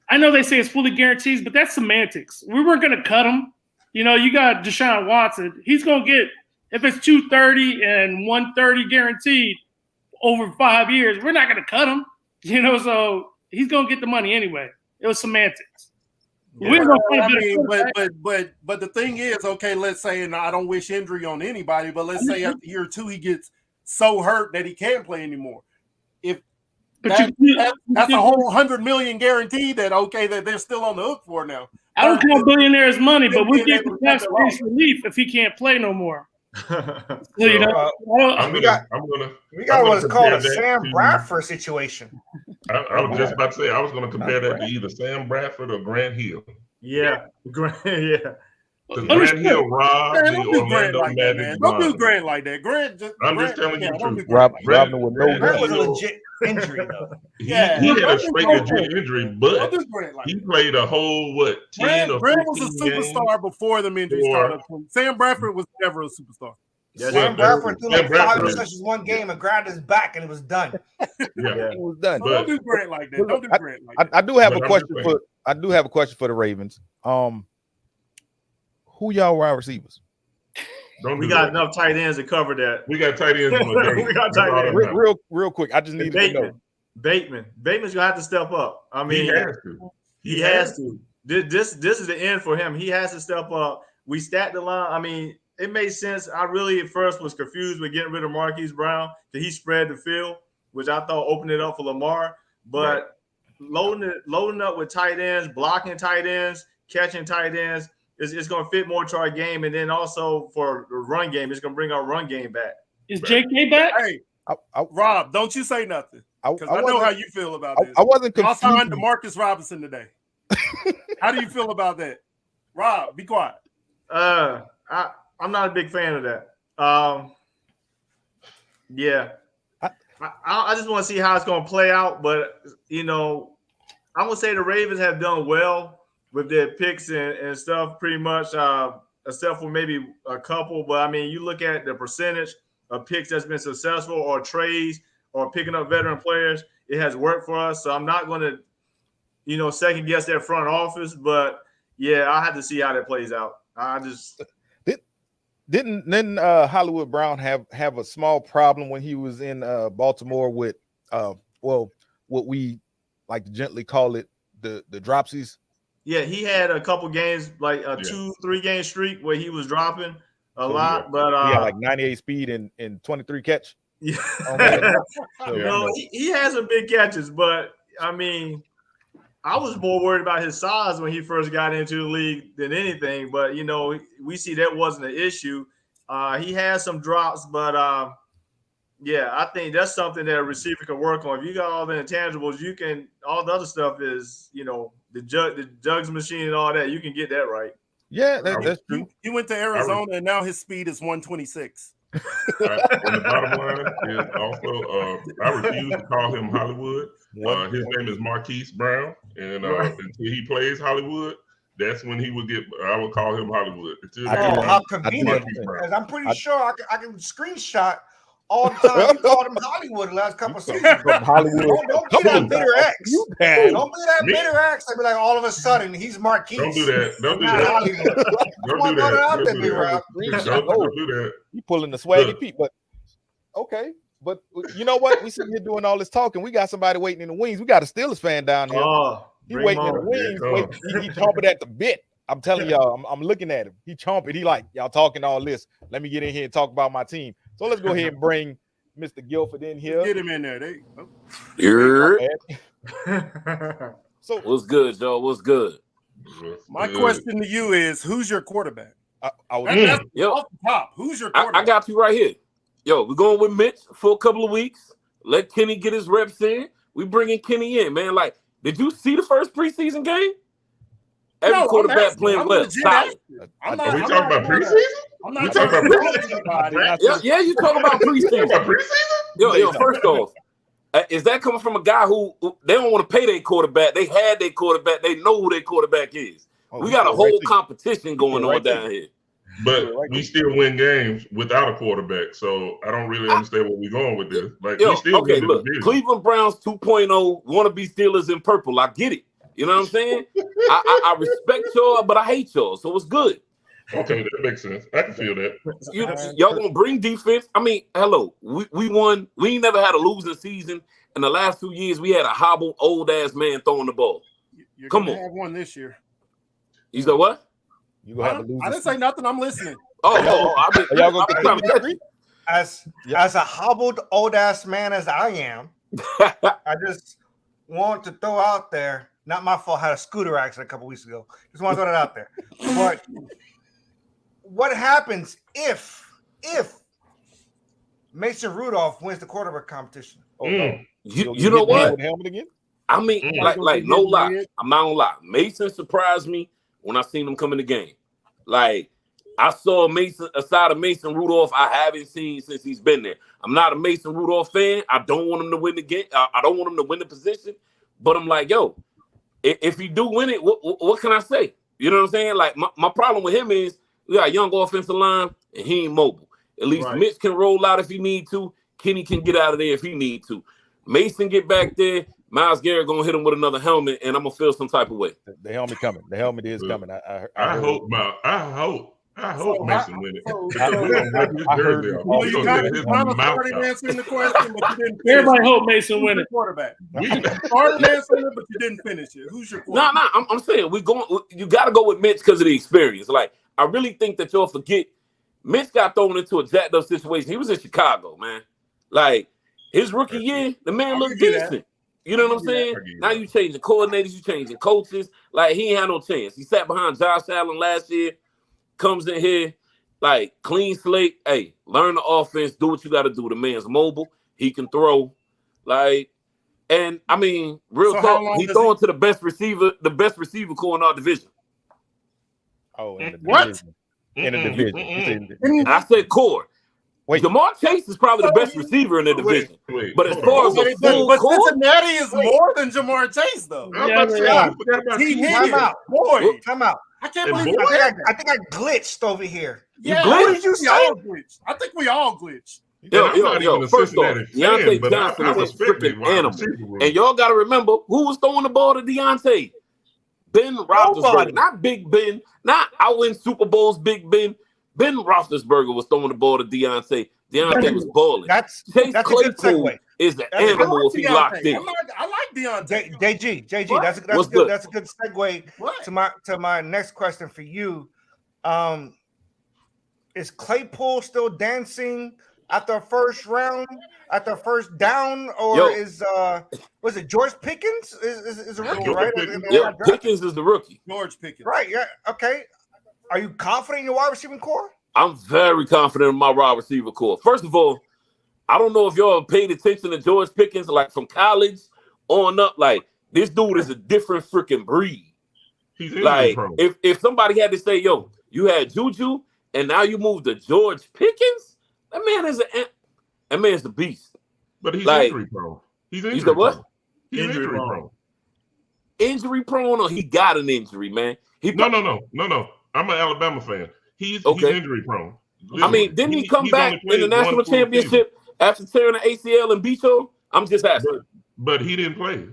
I know they say it's fully guaranteed, but that's semantics. We weren't going to cut him. You know, you got Deshaun Watson. He's going to get, if it's 230 and 130 guaranteed over 5 years, we're not going to cut him. You know, so he's going to get the money anyway. It was semantics. Yeah. We're gonna find I a better mean, quarterback. but the thing is, okay, let's say, and I don't wish injury on anybody, but let's say after year 2 he gets so hurt that he can't play anymore. But That's a whole $100 million guarantee that that they're still on the hook for now. I don't count billionaires' money, but we Being get able the to take tax it off. base relief if he can't play no more. So, You know, I'm we gonna got what's called a compare that Sam to- Bradford situation. I was just about to say I was going to compare that to either Sam Bradford or Grant Hill. Yeah. Yeah. Because Understood. Grant Hill robbed Man, the don't do Grant Orlando like that, man. Magic. Don't do blind. Grant like that. Grant just. I'm Grant, just telling you the don't do truth. Grant like that. Robbing with no That was a Hill, legit injury, though. He, Yeah. he had a Don't straight do legit injury, Don't but do Grant like he that. played a whole 10 or Grant was a 15 games. superstar before the injuries started. Sam Bradford was never a superstar. Yeah, Sam Bradford threw Sam like 5 Bradford- interceptions one game and grabbed his back, and it was done. Yeah. It was done. So don't do Grant like that. Don't do Grant like that. I do have But a I'm question just for the Ravens. Who y'all wide receivers? Don't We do got that. enough tight ends to cover that. We got tight ends on the day. We got That's tight all that ends. matters. Real quick. I just needed to know. Bateman's gonna have to step up. I mean, He has to. he has to. This is the end for him. He has to step up. We stacked the line. I mean, it made sense. I really at first was confused with getting rid of Marquise Brown because he spread the field, which I thought opened it up for Lamar. But loading up with tight ends, blocking tight ends, catching tight ends is going to fit more to our game. And then also for the run game, it's going to bring our run game back. Is JK back? Hey, I Rob, don't you say nothing. Because I know how you feel about this. I wasn't Y'all signed confused. DeMarcus Robinson today. How do you feel about that? Rob, be quiet. I'm not a big fan of that. Yeah. I just want to see how it's going to play out. But, you know, I'm going to say the Ravens have done well with their picks and stuff pretty much, except for maybe a couple. But, I mean, you look at the percentage of picks that's been successful or trades or picking up veteran players, it has worked for us. So I'm not going to, you know, second guess their front office. But, yeah, I have to see how that plays out. Didn't Hollywood Brown have a small problem when he was in Baltimore with what we like to gently call it the dropsies? Yeah, he had a couple games, like a 2-3 game streak where he was dropping a lot, but he had like 98 speed and 23 catch. Yeah. So, he has some big catches, but I mean, I was more worried about his size when he first got into the league than anything. But we see that wasn't an issue. He has some drops, but yeah, I think that's something that a receiver can work on. If you got all the intangibles, you can. All the other stuff is, the jugs machine and all that. You can get that right. Yeah, that's true. He went to Arizona and now his speed is 126. And the bottom line is also, I refuse to call him Hollywood. His name is Marquise Brown, and until he plays Hollywood, that's when he would get. I would call him Hollywood. How convenient! Because I'm pretty sure I can screenshot all the time you called him Hollywood the last couple of seasons. Hollywood. Don't be that bitter ex. Don't be that bitter ex. I'd be like, all of a sudden he's Marquise. Don't do that. Don't do that. Don't do that. You pulling the swaggy Pete, but okay. But you know what? We sitting here doing all this talking. We got somebody waiting in the wings. We got a Steelers fan down here. He waiting in the wings. He chomping at the bit. I'm telling y'all, I'm looking at him. He chomping. He like, y'all talking all this. Let me get in here and talk about my team. So let's go ahead and bring Mr. Guilford in here. Get him in there. So what's good, y'all? What's good? My question to you is, who's your quarterback? That's off the top. Who's your quarterback? I got you right here. Yo, we're going with Mitch for a couple of weeks. Let Kenny get his reps in. We bringing Kenny in, man. Like, did you see the first preseason game? Every quarterback playing well. Solid. Are we talking about preseason? I'm not talking about preseason. Yeah, you talking about preseason. Yo, first off, is that coming from a guy who they don't want to pay their quarterback? They had their quarterback. They know who their quarterback is. We got a whole competition going on down here. But we still win games without a quarterback, so I don't really understand where we're going with this. Like, we still win the division. Cleveland Browns 2.0 wannabe Steelers in purple. I get it. You know what I'm saying? I respect y'all, but I hate y'all, so it's good. Okay, that makes sense. I can feel that. Y'all gonna bring defense? I mean, hello, we won. We ain't never had a losing season. In the last 2 years, we had a hobbled old ass man throwing the ball. You're Come on, on. have one this year. You said what? I didn't say nothing. I'm listening. Y'all gonna continue as a hobbled old ass man as I am, I just want to throw out there. Not my fault. I had a scooter accident a couple weeks ago. Just want to throw that out there. But what happens if Mason Rudolph wins the quarterback competition? You know what? Helmet again? I mean, like no lie. I'm not gonna lie. Mason surprised me when I seen him come in the game. Like, I saw a side of Mason Rudolph I haven't seen since he's been there. I'm not a Mason Rudolph fan. I don't want him to win the game. I don't want him to win the position. But I'm like, yo, if he do win it, what can I say? You know what I'm saying? Like, my problem with him is we got a young offensive line and he ain't mobile. At least Mitch can roll out if he need to. Kenny can get out of there if he need to. Mason get back there. Myles Garrett gonna hit him with another helmet, and I'm gonna feel some type of way. The helmet coming. The helmet is coming. I hope Mason win it. You started answering the question, but you didn't. Everybody hope Mason win it. Quarterback. You started answering it, but you didn't finish it. Who's your quarterback? No. I'm saying you got to go with Mitch because of the experience. Like, I really think that y'all forget Mitch got thrown into a jacked up situation. He was in Chicago, man. Like, his rookie year, the man looked decent. You know what I'm saying? Now you changing coordinators, you changing coaches. Like, he ain't had no chance. He sat behind Josh Allen last year, comes in here, like, clean slate. Hey, learn the offense, do what you got to do. The man's mobile. He can throw. Like, and, I mean, real talk, he's throwing to the best receiver core in our division. Oh, in the what? Division. In the division. I said core. Wait. Jamar Chase is probably the best receiver in the division. But as far as but Cincinnati is more than Jamar Chase, though. Time out. I can't believe I think I glitched over here. Yeah, what did you say? I think we all glitched. Yo, first off, Deontay Johnson is a freaking animal. And y'all got to remember who was throwing the ball to Deontay. Ben Roethlisberger, not Big Ben, not out in Super Bowls Big Ben. Ben Roethlisberger was throwing the ball to Deontay. Deontay was balling. That's Chase a good Claypool segue. is the animal if he locked in. I like Deontay. JG, What? that's What's good. good? That's a good segue What? to my next question for you. Is Claypool still dancing at the first round, at the first down, or was it George Pickens? Is a rookie, George right? Pickens. Yeah, Pickens is the rookie. George Pickens. Right. Yeah. Okay. Are you confident in your wide receiving core? I'm very confident in my wide receiver core. First of all, I don't know if y'all paid attention to George Pickens, like from college on up. Like, this dude is a different freaking breed. He's Like, prone. if somebody had to say, yo, you had Juju and now you moved to George Pickens, that man's a beast. But he's like- injury prone. He's You injury said what? prone. He's injury prone. Injury prone, or he got an injury, man. No. I'm an Alabama fan. He's injury prone. I mean, didn't he come he's back only played in the national one full season. championship after tearing the ACL and beat you? I'm just asking. But he didn't play.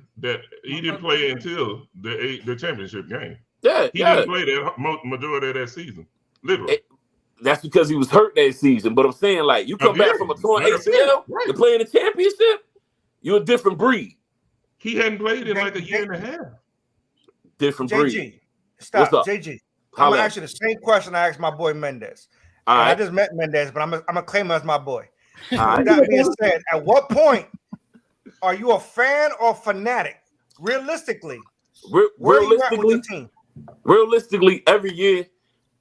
He didn't play until the championship game. Yeah, He didn't play that majority of that season. Literally. That's because he was hurt that season. But I'm saying, like, you come back from a torn Like I said, ACL right. to play in the championship, you're a different breed. He hadn't played in like a year and a half. Different breed. JG, stop. What's up? JG, I'm Holla gonna at ask you the same question I asked my boy Mendez. All And I right. just met Mendez, but I'm gonna claim him as my boy. All right. With that being said, at what point are you a fan or fanatic? Realistically, where are you at with the team? Realistically, every year,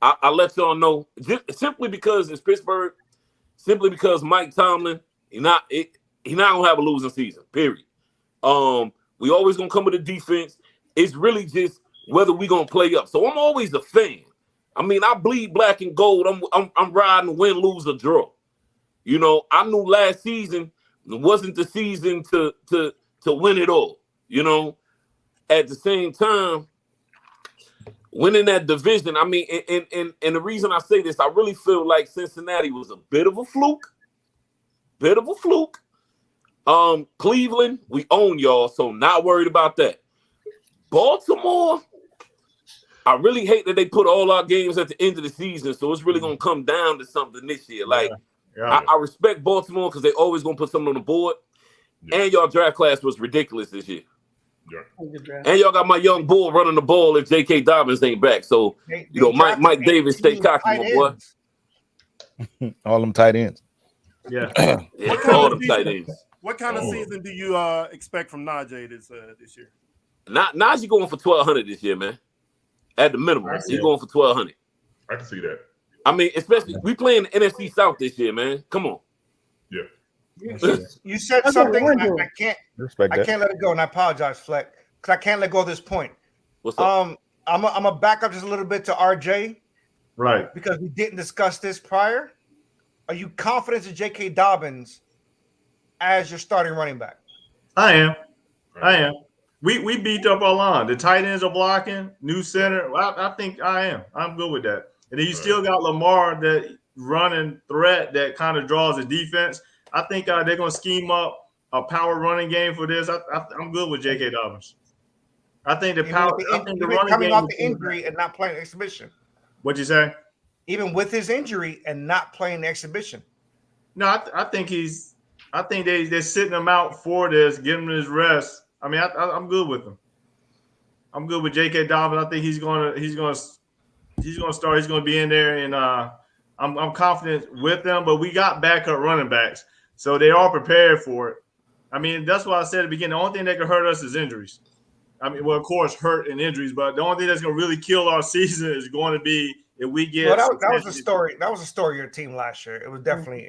I let y'all know, just simply because it's Pittsburgh, simply because Mike Tomlin, he not gonna have a losing season. Period. We always gonna come with a defense. It's really just whether we gonna play up. So I'm always a fan. I mean, I bleed black and gold. I'm riding win, lose, or draw. You know, I knew last season wasn't the season to win it all. You know, at the same time, winning that division, I mean, and the reason I say this, I really feel like Cincinnati was a bit of a fluke. Cleveland, we own y'all, so not worried about that. Baltimore, I really hate that they put all our games at the end of the season, so it's really gonna come down to something this year. Like, I respect Baltimore because they always gonna put something on the board. Yeah. And y'all draft class was ridiculous this year. Yeah. And y'all got my young bull running the ball if J.K. Dobbins ain't back. So, you know, Mike Davis, stay cocky, my boy. All them tight ends. Yeah. Yeah, all them tight ends. What kind of season do you expect from Najee this year? Najee going for 1,200 this year, man. At the minimum, he's going for 1,200. I can see that. I mean, especially we playing the NFC South this year, man. Come on. Yeah. You said something, and I can't Respect that. let it go, and I apologize, Fleck, because I can't let go of this point. What's up? I'm a back up just a little bit to RJ Right. because we didn't discuss this prior. Are you confident in J.K. Dobbins as your starting running back? I am. We beat up our line. The tight ends are blocking. New center. I think I am. I'm good with that. And then you still got Lamar, that running threat that kind of draws the defense. I think they're going to scheme up a power running game for this. I'm good with J.K. Dobbins. I think the power. I think the running coming game off the injury and not playing exhibition. What'd you say? Even with his injury and not playing the exhibition. No, I think they're sitting him out for this, giving him his rest. I mean, I'm good with him. I'm good with J.K. Dobbins. I think he's gonna start. He's gonna be in there, and I'm confident with them. But we got backup running backs, so they are prepared for it. I mean, that's why I said at the beginning. The only thing that can hurt us is injuries. I mean, well, of course, hurt and injuries, but the only thing that's gonna really kill our season is going to be if we get. Well, that was a story. That was a story of your team last year. It was definitely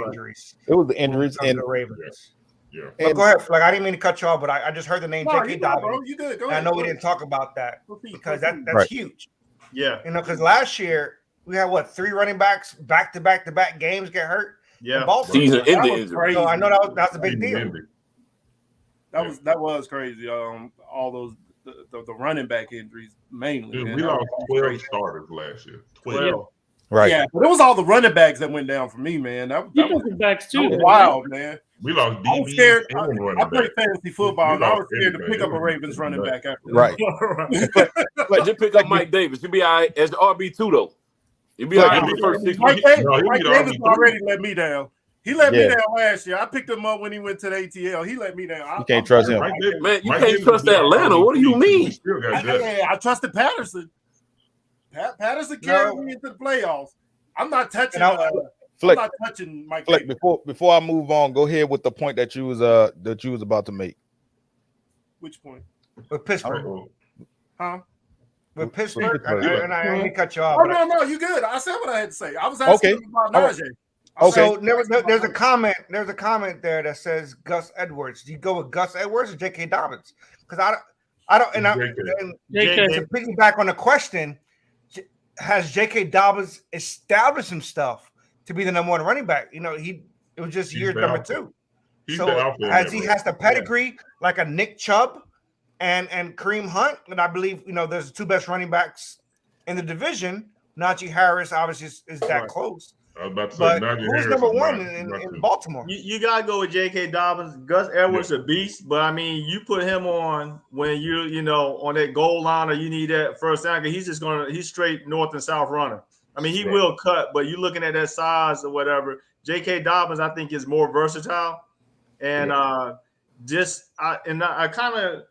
injuries. It was the injuries and and the Ravens. Yeah. But go ahead, Fleck. I didn't mean to cut you off, but I just heard the name No, J.K. you good, bro. Dobbins. You good. Go And I ahead. know we didn't talk about that because that's Right. huge. Yeah, You know, because last year we had 3 running backs back to back games get hurt. yeah. in Baltimore. Season That ending was injury. crazy. So I know that's a big deal. That was crazy. All those the running back injuries mainly. Dude, man. we That lost was 12 crazy. starters last year. 12. right. Yeah, but it was all the running backs that went down for me, man. That was Defensive backs too. wild, man. We lost I was DBs scared. and running I played back. fantasy football, We and I lost was scared to everything. pick up a It was Ravens running back after Right. But just pick up Mike Davis. You'll be all right as the RB2 though. He'll be all right for the first 6 Mike weeks. Davis, No, he'll Mike be Davis RB3. already let me down. He let me Yeah. down last year. I picked him up when he went to the ATL. He let me down. You can't trust him. Mike Davis- Man, you Mike can't Davis trust will be Atlanta. What do you RB3. mean? He still got guts. I trusted Patterson. Patterson carried me into the playoffs. I'm not touching. I'm Fleck, not touching Mike Fleck, Davis. before I move on, go ahead with the point that you was about to make. Which point? With Pittsburgh. Uh-oh. Huh? With Pittsburgh. Pittsburgh. I didn't cut you off. Oh but no, you good. I said what I had to say. I was asking Okay. about All right. Najee. Okay. So there's a comment. There's a comment there that says Gus Edwards. Do you go with Gus Edwards or J.K. Dobbins? Because I don't. And JK. to piggyback on the question, has J.K. Dobbins established himself to be the number one running back? You know, it was just He's year the number alpha. 2. He's So the alpha in has that he role. has the pedigree like a Nick Chubb and Kareem Hunt, and I believe there's the two best running backs in the division. Najee Harris obviously is that Right. close. I was about to say, But Najee who's Harris number is one not- in not Baltimore? You gotta go with J.K. Dobbins. Gus Edwards a beast, but I mean, you put him on when you on that goal line or you need that first down. He's straight north and south runner. I mean, he Right. will cut, but you're looking at that size or whatever. J.K. Dobbins, I think, is more versatile, and I kind of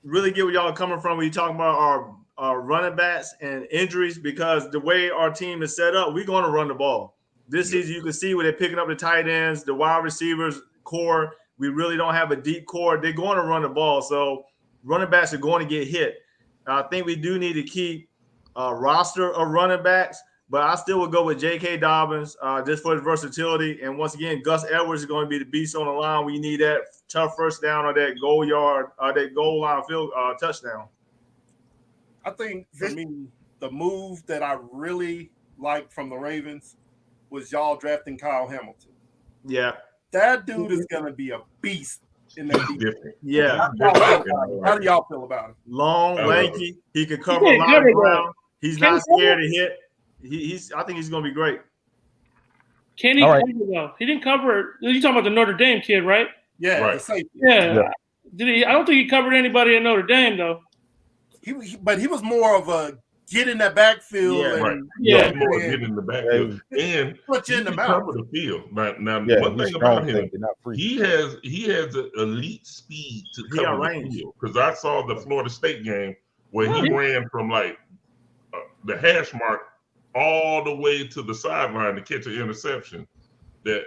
really get where y'all are coming from when you talking about our running backs and injuries, because the way our team is set up, we're going to run the ball. This season, you can see where they're picking up the tight ends, the wide receivers core. We really don't have a deep core. They're going to run the ball, so running backs are going to get hit. I think we do need to keep a roster of running backs, but I still would go with J.K. Dobbins just for his versatility. And once again, Gus Edwards is going to be the beast on the line when you need that tough first down or that goal line field touchdown. I think for me, the move that I really liked from the Ravens was y'all drafting Kyle Hamilton. Yeah. That dude is gonna be a beast in that defense. different. Yeah. How do y'all feel about him? Long, I love lanky. He could cover He a did lot of good, ground. He's Can not he cover? scared to hit. I think he's going to be great. Can he All right. cover though? He didn't cover. You talking about the Notre Dame kid, right? Yeah, Right. the safety. Yeah. Yeah. Did he? I don't think he covered anybody at Notre Dame though. But he was more of a get in that backfield Yeah. and Right. Yeah. More getting in the backfield. And put you he in the can mouth. cover the field. Now Yeah, one he's thing strong about him, safety, not free. he has an elite speed to He got cover the range. field. Because I saw the Florida State game where he ran from like the hash mark all the way to the sideline to catch an interception that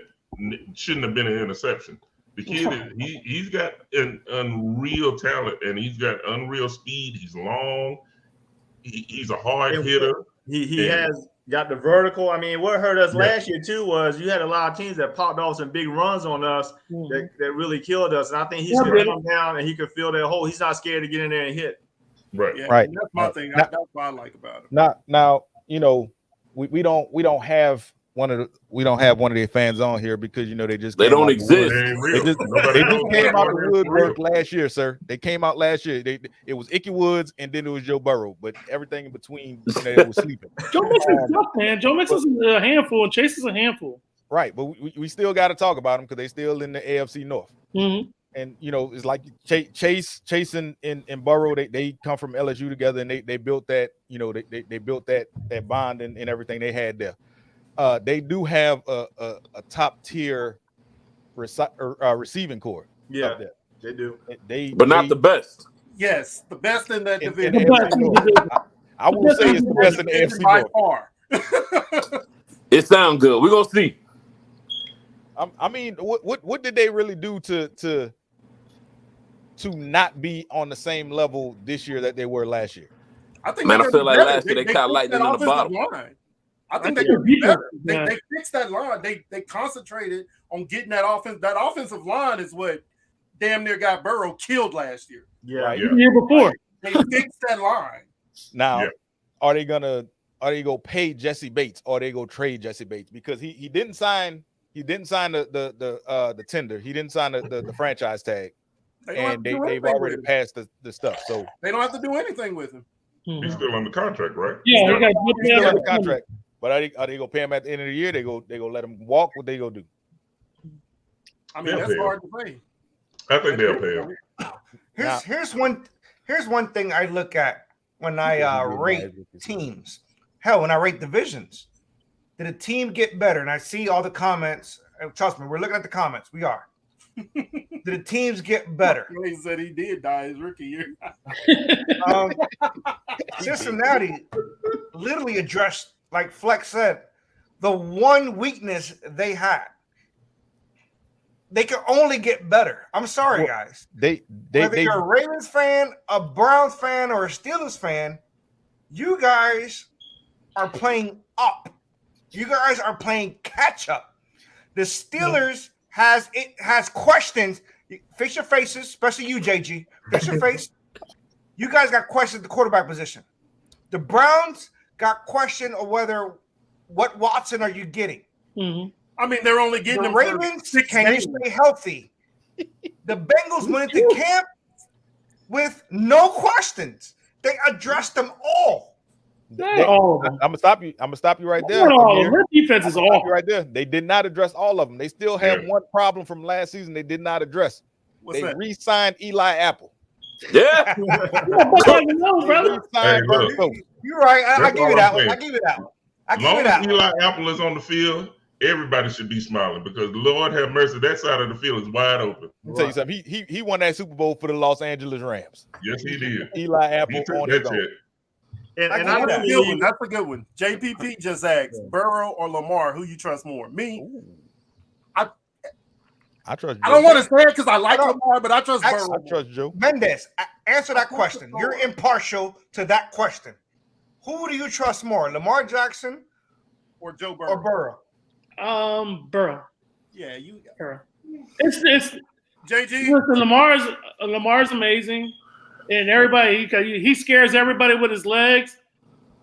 shouldn't have been an interception. The kid, he's got an unreal talent and he's got unreal speed. He's long. He's a hard hitter. He And- has got the vertical. I mean, what hurt us Yeah. last year too was you had a lot of teams that popped off some big runs on us that really killed us. And I think he's Yeah, going really. to come down and he could fill that hole. He's not scared to get in there and hit. Right. Yeah, Right. that's my thing. Now- That's what I like about him. Now, we don't have one of their fans on here because they just They came don't out the exist. It wood- ain't They real. just, Nobody they just knows came out what the it is for woodwork real. last year, sir. They came out last year. It was Icky Woods and then it was Joe Burrow, but everything in between, they was sleeping. Joe Mixon's tough, man. Joe Mixon's a handful, and Chase is a handful. Right, but we still got to talk about them because they still in the AFC North. Mm-hmm. And it's like Chase and Burrow. They come from LSU together, and they built that. They built that bond and everything they had there. They do have a top tier receiving core. Yeah, up there. they do. But not the best. Yes, the best in that in division. the AFC North. I will say it's the best in the AFC by North. far. It sounds good. We're gonna see. I mean, what did they really do to not be on the same level this year that they were last year? I think Man, they're I feel like better. last year they kinda fixed lightened them that in the offensive bottom. line. I think I they think could be their better. defense, They fixed that line. They concentrated on getting that offense. That offensive line is what damn near got Burrow killed last year. Yeah. Right. Yeah. The year before. They fixed that line. Now, Yeah. are they gonna pay Jesse Bates or they go trade Jesse Bates because he didn't sign the tender. He didn't sign the franchise tag, They don't have and to do they've anything already with him. passed the stuff. So They don't have to do anything with him. He's still under contract, right? Yeah, he got he's still under contract. But are they gonna pay him at the end of the year? They go let him walk. What they gonna do? I mean, They'll that's pay him. hard to say. I think they'll pay him. Here's one thing I look at when I rate teams. Hell, when I rate divisions, did a team get better? And I see all the comments. Trust me, we're looking at the comments. We are. Did the teams get better? He said he did die his rookie year. Cincinnati literally addressed, like Flex said, the one weakness they had. They can only get better. I'm sorry, guys. Whether you're a Ravens fan, a Browns fan, or a Steelers fan, you guys are playing up. You guys are playing catch up. The Steelers has questions. Fix your faces, especially you, JG. Fix your face. You guys got questions at the quarterback position. The Browns got question of what Watson are you getting? Mm-hmm. I mean, they're only getting the them Ravens. Can you stay healthy? The Bengals went into camp with no questions. They addressed them all. All of them. I'm gonna stop you right there. Their defense is awful. Right there. They did not address all of them. They still have one problem from last season. They did not address. They re-signed Eli Apple. Yeah. You're right. I give you that one. I give you that one. As long as Eli Apple is on the field, everybody should be smiling because Lord have mercy, that side of the field is wide open. Let me tell you something. He won that Super Bowl for the Los Angeles Rams. Yes, he did. Eli Apple on his own. And that's a good one. That's a good one. JPP just asked, Burrow or Lamar, who you trust more? Me. I trust Joe. I don't want to say it because I like Lamar, but I trust Burrow. I trust Joe. Mendes, answer that question. You're impartial to that question. Who do you trust more, Lamar Jackson or Joe Burrow? Or Burrow? Burrow. Yeah, you. Burrow. It's JG. Listen, Lamar's amazing, and everybody he scares everybody with his legs,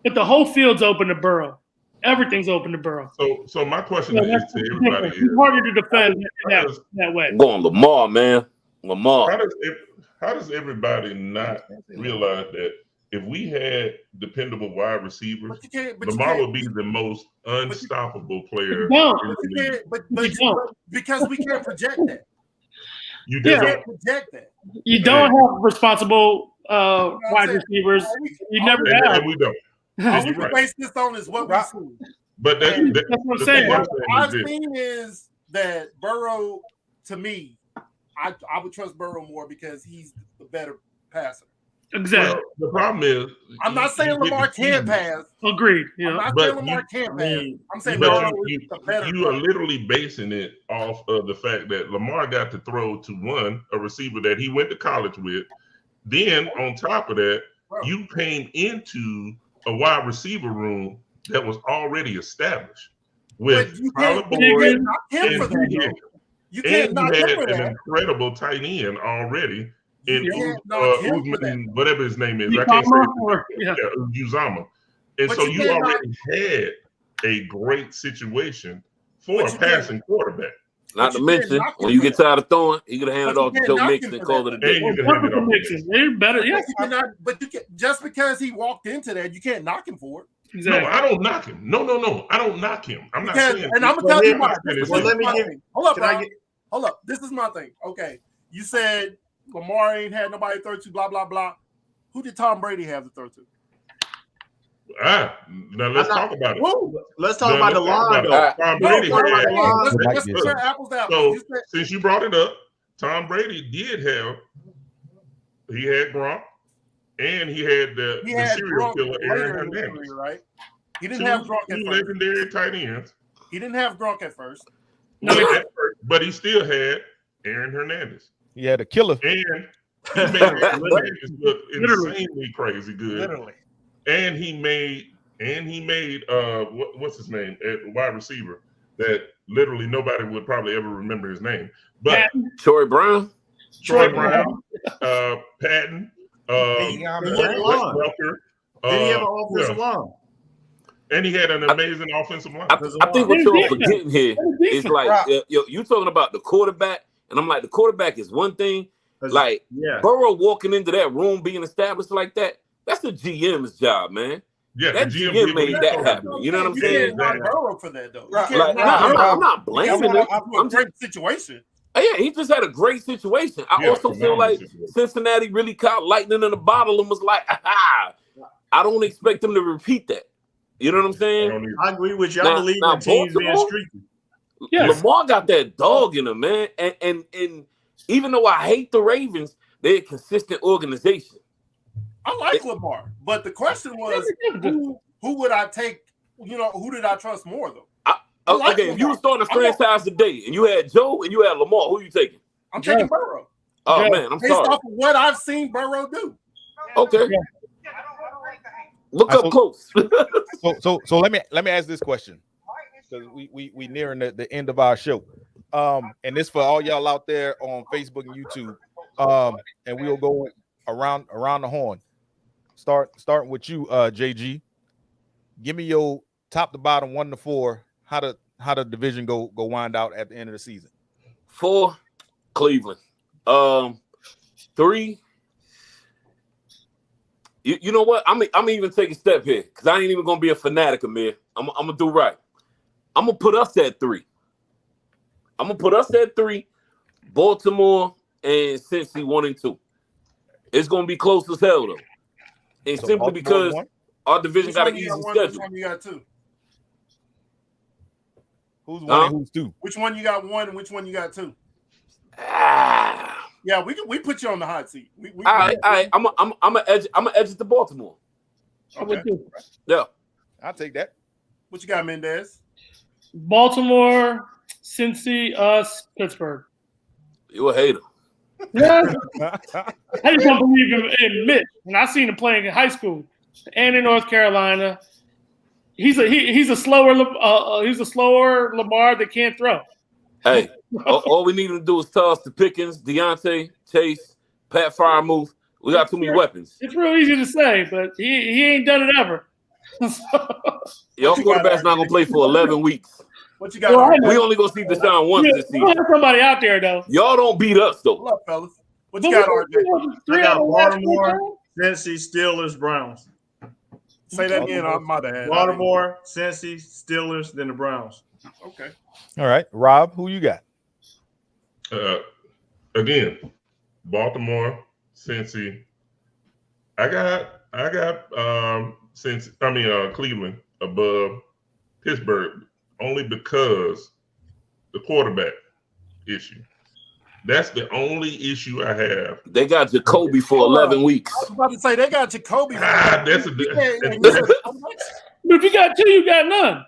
but the whole field's open to Burrow. Everything's open to Burrow. So my question is to everybody: it's harder to defend that way. Go on, Lamar, man. Lamar. How does everybody not realize that if we had dependable wide receivers, Lamar would be the most unstoppable player. Because we can't project that. You can't project that. You don't have responsible wide receivers. You never have. And we don't. All we can base this on is what we see. But that's what I'm saying. What I've seen is that Burrow, to me, I would trust Burrow more because he's the better passer. Exactly. Well, the problem is, I'm not saying Lamar can't pass. Agreed. Yeah. I'm not saying Lamar can't pass. I'm saying you are literally basing it off of the fact that Lamar got to throw to a receiver that he went to college with. Then on top of that, you came into a wide receiver room that was already established with Tyler Boyd and you had an incredible tight end already in Uzman, whatever his name is. I can't say Uzama. And so you already had a great situation for a passing quarterback. Not to mention, when you get tired of throwing, you can hand it off to Joe Mixon and call it a day. They're better. Yes. But you just because he walked into that, you can't knock him for it. Exactly. No, I don't knock him. No, I don't knock him. I'm not saying. And I'm gonna tell you why. Hold up. This is my thing. Okay, you said Lamar ain't had nobody to throw to. Blah blah blah. Who did Tom Brady have to throw to? Now let's talk about it. Let's talk about the line, though. Tom Brady Let's compare apples to apples. So since you brought it up, Tom Brady did have. He had Gronk, and he had the serial killer Aaron Hernandez. Right? He didn't have Gronk at first. Legendary tight ends. He didn't have Gronk at first. But he still had Aaron Hernandez. He had a killer. And he made Hernandez look insanely crazy good. Literally. And he made what's his name at wide receiver that literally nobody would probably ever remember his name. But Troy Brown, Patton, Welker. Did he have an offensive line? And he had an amazing offensive line. I think what y'all forgetting here is like you talking about the quarterback, and I'm like the quarterback is one thing. Like Burrow walking into that room being established like that. That's the GM's job, man. Yeah, that GM made that happen. You know what I'm saying? Burrow for that though. I'm not blaming him. I'm great situation. Yeah, he just had a great situation. I also feel like Cincinnati really caught lightning in a bottle and was like, I don't expect them to repeat that. You know what I'm saying? I agree with you. I believe in teams being streaky. Yes. Lamar got that dog in him, man. And even though I hate the Ravens, they're a consistent organization. I like Lamar, but the question was, who would I take? You know, who did I trust more though? Okay, if you were starting a franchise today and you had Joe and you had Lamar, who you taking? I'm taking Burrow. Oh man, I'm Based sorry. off of what I've seen Burrow do. Okay. Look up close. So let me ask this question, because we nearing the end of our show. And this for all y'all out there on Facebook and YouTube. And we'll go around the horn. Starting with you, JG. Give me your top to bottom 1 to 4. How the division go wind out at the end of the season? 4, Cleveland. 3. You know what? I'm even take a step here because I ain't even gonna be a fanatic, Amir. I'm gonna do right. I'm gonna put us at 3. Baltimore and Cincy 1 and 2. It's gonna be close as hell though, and So simply because our division got an easy schedule. Which one you got 2? Who's 1 and who's 2? Which one you got 1 and which one you got 2? Yeah, we put you on the hot seat. I'm a edge to Baltimore. Okay. Yeah, I'll take that. What you got, Mendez? Baltimore, Cincy, us, Pittsburgh. You a hater. Yeah. I just don't believe in Mitch. And I seen him playing in high school and in North Carolina. He's a slower Lamar that can't throw. Hey, all we need to do is toss to Pickens, Deontay, Chase, Pat Freiermuth. We got too many weapons. It's real easy to say, but he ain't done it ever. Your quarterback's not gonna play for 11 weeks. What you got? We only gonna see Deshaun once this season. There's somebody out there though. Y'all don't beat us though. Hold up, fellas. What you got, RJ? I got Baltimore, Cincy, Steelers, Browns. Say that again. I'm my bad. Baltimore, Cincy, Steelers, then the Browns. Okay. All right, Rob, who you got? Again, Baltimore, Cincy. I got Cleveland above Pittsburgh only because the quarterback issue. That's the only issue I have. They got Jacoby for 11 weeks. I was about to say they got Jacoby. That's a But if you got 2, you got none.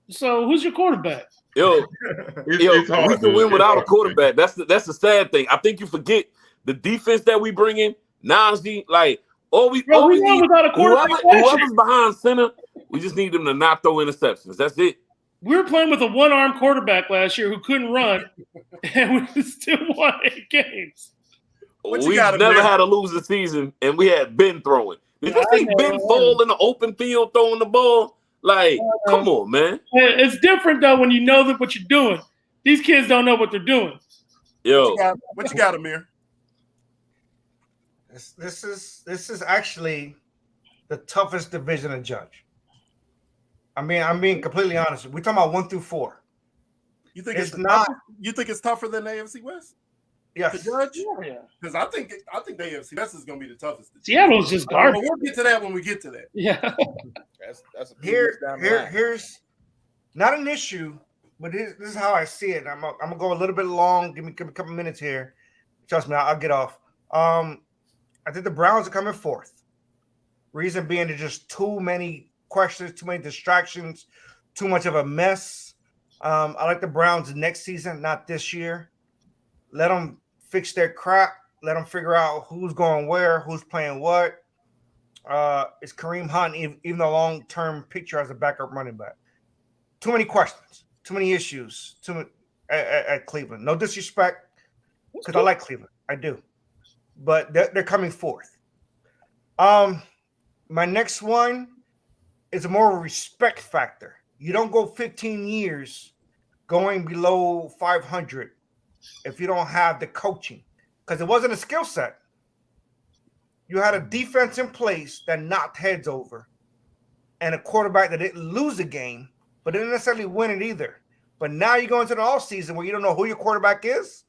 So who's your quarterback? It's hard we can win without a quarterback. That's the sad thing. I think you forget the defense that we bring in. Najee, like we need without a quarterback. whoever's behind center, we just need them to not throw interceptions. That's it. We were playing with a one-arm quarterback last year who couldn't run, and we still won 8 games. We've never had a losing season, and we had Ben throwing. Did you see Ben fall in the open field throwing the ball? Like, come on, man. It's different, though, when you know that what you're doing. These kids don't know what they're doing. Yo. What you got, Amir? This is actually the toughest division to judge. I'm being completely honest. We're talking about 1 through 4. You think it's not? You think it's tougher than the AFC West? Yes. To judge? Yeah. Because I think the AFC West is going to be the toughest. Seattle's just garbage. We'll get to that when we get to that. Yeah. That's here's not an issue, but this is how I see it. I'm gonna go a little bit long. Give me a couple minutes here. Trust me, I'll get off. I think the Browns are coming 4th. Reason being, there's just too many questions, too many distractions, too much of a mess. I like the Browns next season, not this year. Let them fix their crap. Let them figure out who's going where, who's playing what. It's Kareem Hunt, even the long-term picture as a backup running back. Too many questions, too many issues at Cleveland. No disrespect, because I like Cleveland. I do. But they're coming 4th. My next one is a more respect factor. You don't go 15 years going below 500 if you don't have the coaching, because it wasn't a skill set. You had a defense in place that knocked heads over and a quarterback that didn't lose a game, but didn't necessarily win it either. But now you go into the offseason where you don't know who your quarterback is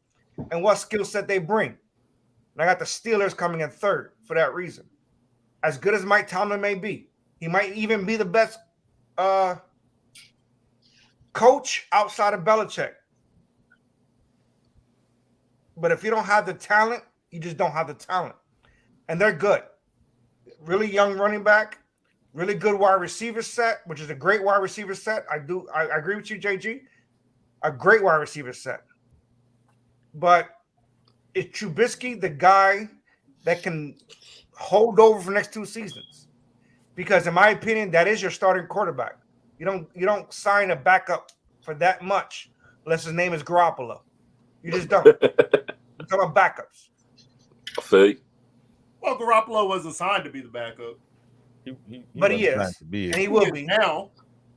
and what skill set they bring. And I got the Steelers coming in 3rd for that reason. As good as Mike Tomlin may be, he might even be the best coach outside of Belichick. But if you don't have the talent, you just don't have the talent. And they're good. Really young running back, really good wide receiver set, which is a great wide receiver set. I agree with you, JG. A great wide receiver set. But is Trubisky the guy that can hold over for the next 2 seasons? Because in my opinion, that is your starting quarterback. You don't sign a backup for that much unless his name is Garoppolo. You just don't. You're talking about backups. I feel you. Well, Garoppolo wasn't signed to be the backup. But he is. And he will be. Now.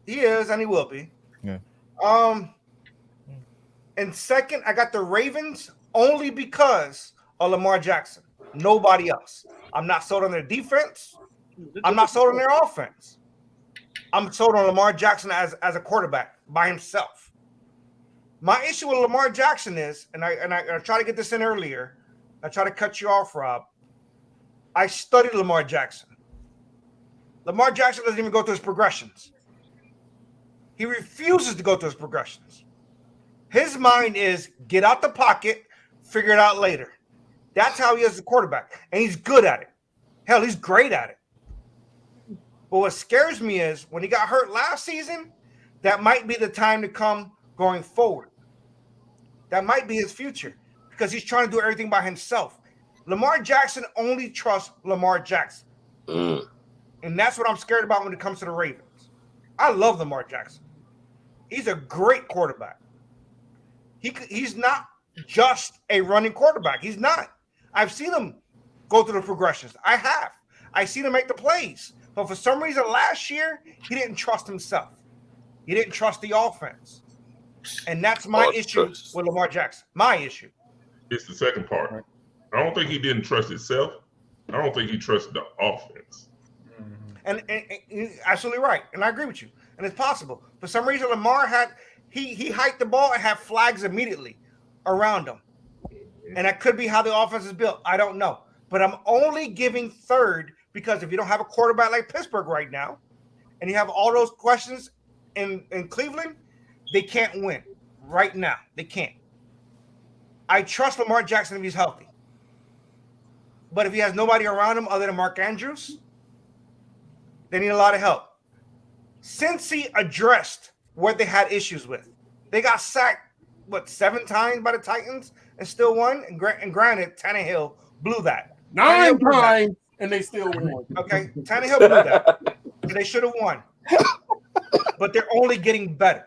He is, and he will be. Yeah. And second, I got the Ravens only because of Lamar Jackson. Nobody else. I'm not sold on their defense. I'm not sold on their offense. I'm sold on Lamar Jackson as a quarterback by himself. My issue with Lamar Jackson is, and I try to get this in earlier. I try to cut you off, Rob. I studied Lamar Jackson. Lamar Jackson doesn't even go through his progressions. He refuses to go through his progressions. His mind is get out the pocket, figure it out later. That's how he is as a quarterback. And he's good at it. Hell, he's great at it. But what scares me is when he got hurt last season, that might be the time to come going forward. That might be his future because he's trying to do everything by himself. Lamar Jackson only trusts Lamar Jackson. And that's what I'm scared about when it comes to the Ravens. I love Lamar Jackson. He's a great quarterback. He's not just a running quarterback. He's not. I've seen him go through the progressions. I have. I've seen him make the plays. But for some reason last year, he didn't trust himself. He didn't trust the offense. And that's my issue with Lamar Jackson. My issue. It's the second part. I don't think he didn't trust himself. I don't think he trusted the offense. And you're absolutely right. And I agree with you. And it's possible. For some reason, Lamar had he hiked the ball and had flags immediately around him. And that could be how the offense is built. I don't know. But I'm only giving third because if you don't have a quarterback like Pittsburgh right now, and you have all those questions in Cleveland, they can't win right now. They can't. I trust Lamar Jackson if he's healthy. But if he has nobody around him other than Mark Andrews, they need a lot of help. Cincy addressed what they had issues with. They got sacked, 7 times by the Titans and still won? And granted, Tannehill blew that. 9 times, and they still won. Okay, Tannehill blew that. They should have won. But they're only getting better.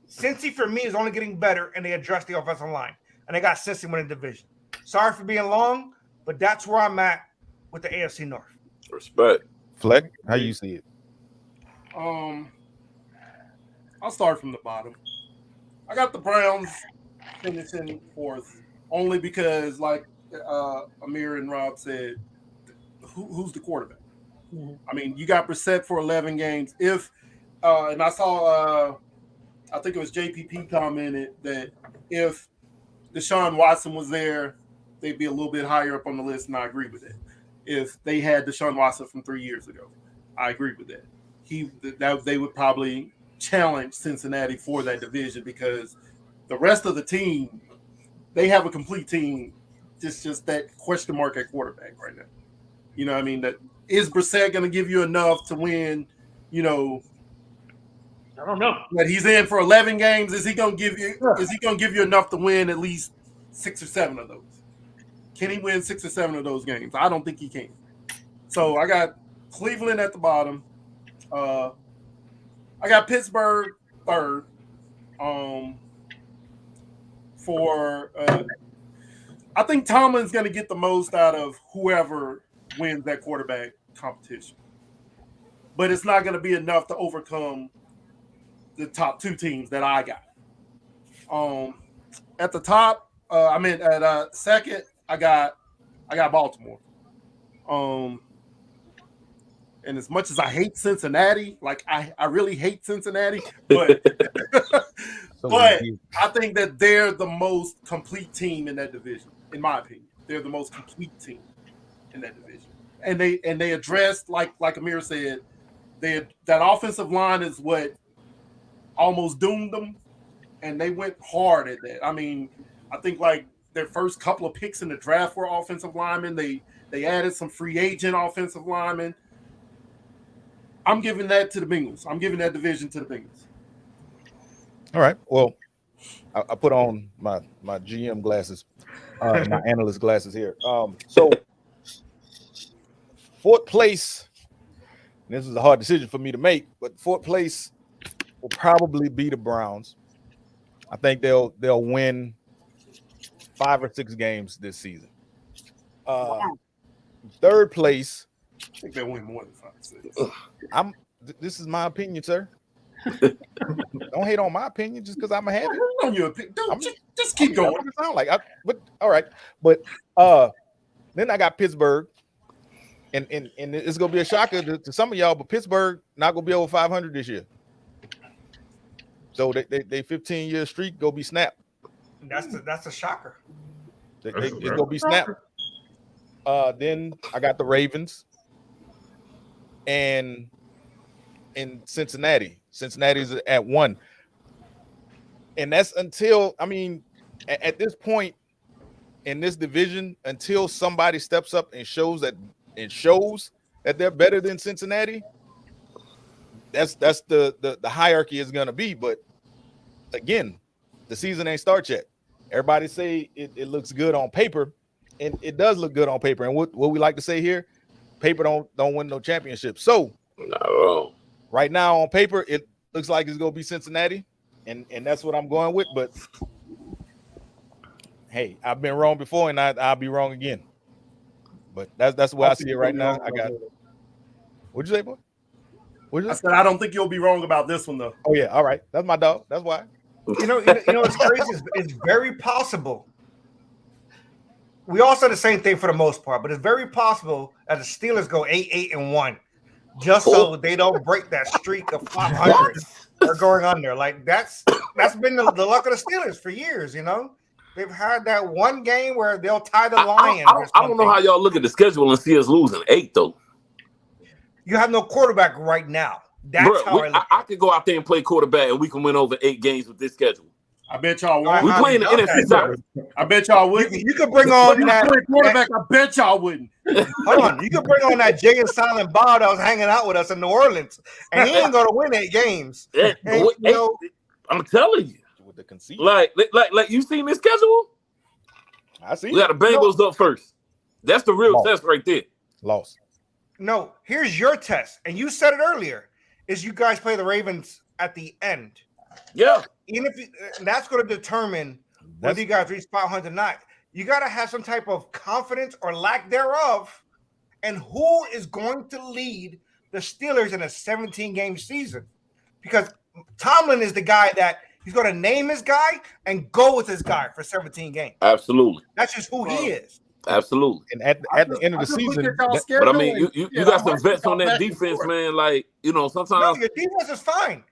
Cincy, for me, is only getting better, and they addressed the offensive line. And they got Cincy winning the division. Sorry for being long, but that's where I'm at with the AFC North. Respect. Fleck, how you see it? I'll start from the bottom. I got the Browns finishing 4th only because, like Amir and Rob said, who's the quarterback? I mean, you got Brissett for 11 games. If and I saw, I think it was JPP commented that if Deshaun Watson was there, they'd be a little bit higher up on the list, and I agree with that. If they had Deshaun Watson from 3 years ago, I agree with that. They would probably challenge Cincinnati for that division because the rest of the team, they have a complete team. Just that question mark at quarterback right now. You know what I mean? That is Brissett going to give you enough to win, I don't know. That he's in for 11 games. Is he going to give you Is he going to give you enough to win at least 6 or 7 of those? Can he win 6 or 7 of those games? I don't think he can. So I got Cleveland at the bottom. I got Pittsburgh 3rd. I think Tomlin's going to get the most out of whoever wins that quarterback competition. But it's not going to be enough to overcome the top 2 teams that I got. At the top, at second, I got Baltimore. And as much as I hate Cincinnati, like I really hate Cincinnati, but but I think that they're the most complete team in that division, in my opinion. They're the most complete team in that division. And they addressed, like Amir said, that offensive line is what almost doomed them, and they went hard at that. I mean, I think like their first couple of picks in the draft were offensive linemen. They added some free agent offensive linemen. I'm giving that to the Bengals. I'm giving that division to the Bengals. All right. Well, I put on my GM glasses, my analyst glasses here. So fourth place. This is a hard decision for me to make, but fourth place will probably be the Browns. I think they'll win 5 or 6 games this season. Third place. I think they'll win more than 5 or 6. This is my opinion, sir. Don't hate on my opinion just because I'm a habit. On your opinion, just keep going. It sound like, but all right. But then I got Pittsburgh, and it's gonna be a shocker to some of y'all, but Pittsburgh not gonna be over 500 this year. So they 15-year streak go be snapped. That's a shocker. It's gonna be snapped. Then I got the Ravens and in Cincinnati. Cincinnati's at 1. And that's until, I mean, at this point in this division, until somebody steps up and shows that they're better than Cincinnati, that's the hierarchy is gonna be. But again, the season ain't start yet. Everybody say it looks good on paper, and it does look good on paper. And what we like to say here, paper don't win no championship. So no. Right now on paper, it looks like it's gonna be Cincinnati, and that's what I'm going with. But hey, I've been wrong before, and I'll be wrong again. But that's the way I see it right now. I got. What'd you say, boy? I said I don't think you'll be wrong about this one though. Oh yeah, all right. That's my dog. That's why. You know what's crazy? It's very possible. We all said the same thing for the most part, but it's very possible that the Steelers go 8-8-1, just so they don't break that streak of 500. They're going under. Like that's been the luck of the Steelers for years. You know, they've had that one game where they'll tie the Lions. I don't know how y'all look at the schedule and see us losing 8 though. You have no quarterback right now. That's how I could go out there and play quarterback, and we can win over 8 games with this schedule. I bet y'all won't. We playing the NFC South. I bet y'all wouldn't. You could bring on that quarterback. I bet y'all wouldn't. Hold on. You could bring on that Jay and Silent Bob that was hanging out with us in New Orleans, and he ain't going to win 8 games. Yeah, I'm telling you. With the conceit. Like you seen this schedule? I see. We got the Bengals up first. That's the real test right there. Lost. No, here's your test, and you said it earlier, is you guys play the Ravens at the end. Yeah. Even if that's going to determine whether you guys reach 500 or not. You got to have some type of confidence or lack thereof, and who is going to lead the Steelers in a 17-game season? Because Tomlin is the guy that he's going to name his guy and go with his guy for 17 games. Absolutely. That's just who he is. Absolutely. And at the end of the season, but I mean, you got some vets on that defense, man. Like, you know, sometimes your defense is fine.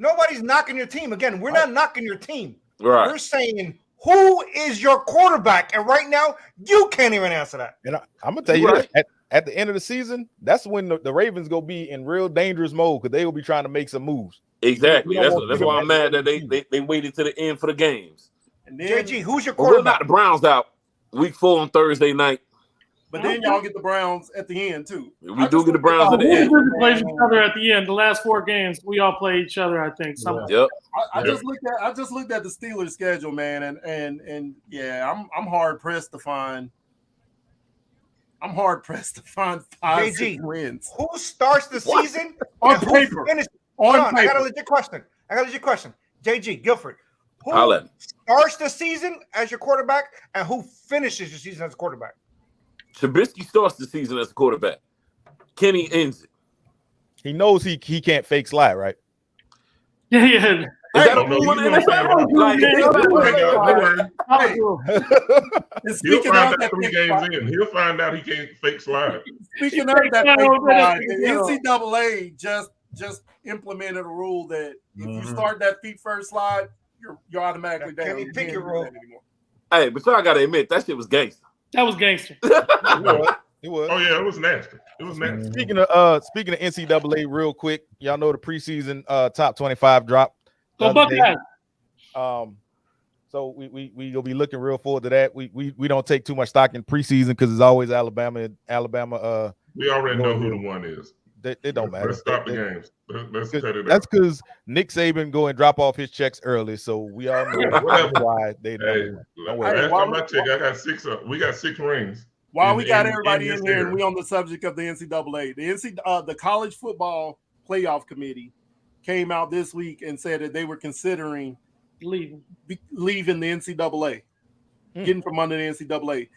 Nobody's knocking your team. Again, we're not knocking your team. Right. We're saying who is your quarterback, and right now you can't even answer that. And I'm gonna tell you at the end of the season, that's when the Ravens gonna be in real dangerous mode because they will be trying to make some moves. Exactly. That's why I'm mad that they waited to the end for the games. And then, JG, who's your quarterback? quarterback? We'll knock the Browns out week 4 on Thursday night. But then y'all get the Browns at the end too. We do get the Browns at the end. We play each other at the end. The last 4 games, we all play each other. I think. Yep. I just looked at the Steelers schedule, man, and yeah, I'm hard pressed to find. I'm hard pressed to find 5 6 wins. Who starts the season on paper? I got a legit question. JG Guilford. Who starts the season as your quarterback, and who finishes your season as a quarterback? Trubisky starts the season as a quarterback. Kenny ends it. He knows he can't fake slide, right? Yeah. Is that a rule in the NFL? He'll find out 3 games in. He'll find out he can't fake slide. Speaking of that fake slide, the NCAA just implemented a rule that if you start that feet first slide, you're automatically down. Kenny Pickett rule. Hey, but y'all gotta admit that shit was gangster. That was gangster. It was. Oh yeah, it was nasty. It was nasty. Speaking of NCAA, real quick, y'all know the preseason top 25 dropped. Go Buckeyes. So we will be looking real forward to that. We don't take too much stock in preseason because it's always Alabama. We already know who the one is. They don't matter. Let's stop the games. Let's cut it out. That's because Nick Saban go and drop off his checks early, so we all know why they know. Last time I checked, I got 6. We got 6 rings. While we got everybody in here, and we on the subject of the NCAA, the College Football Playoff Committee came out this week and said that they were considering leaving the NCAA, getting from under the NCAA.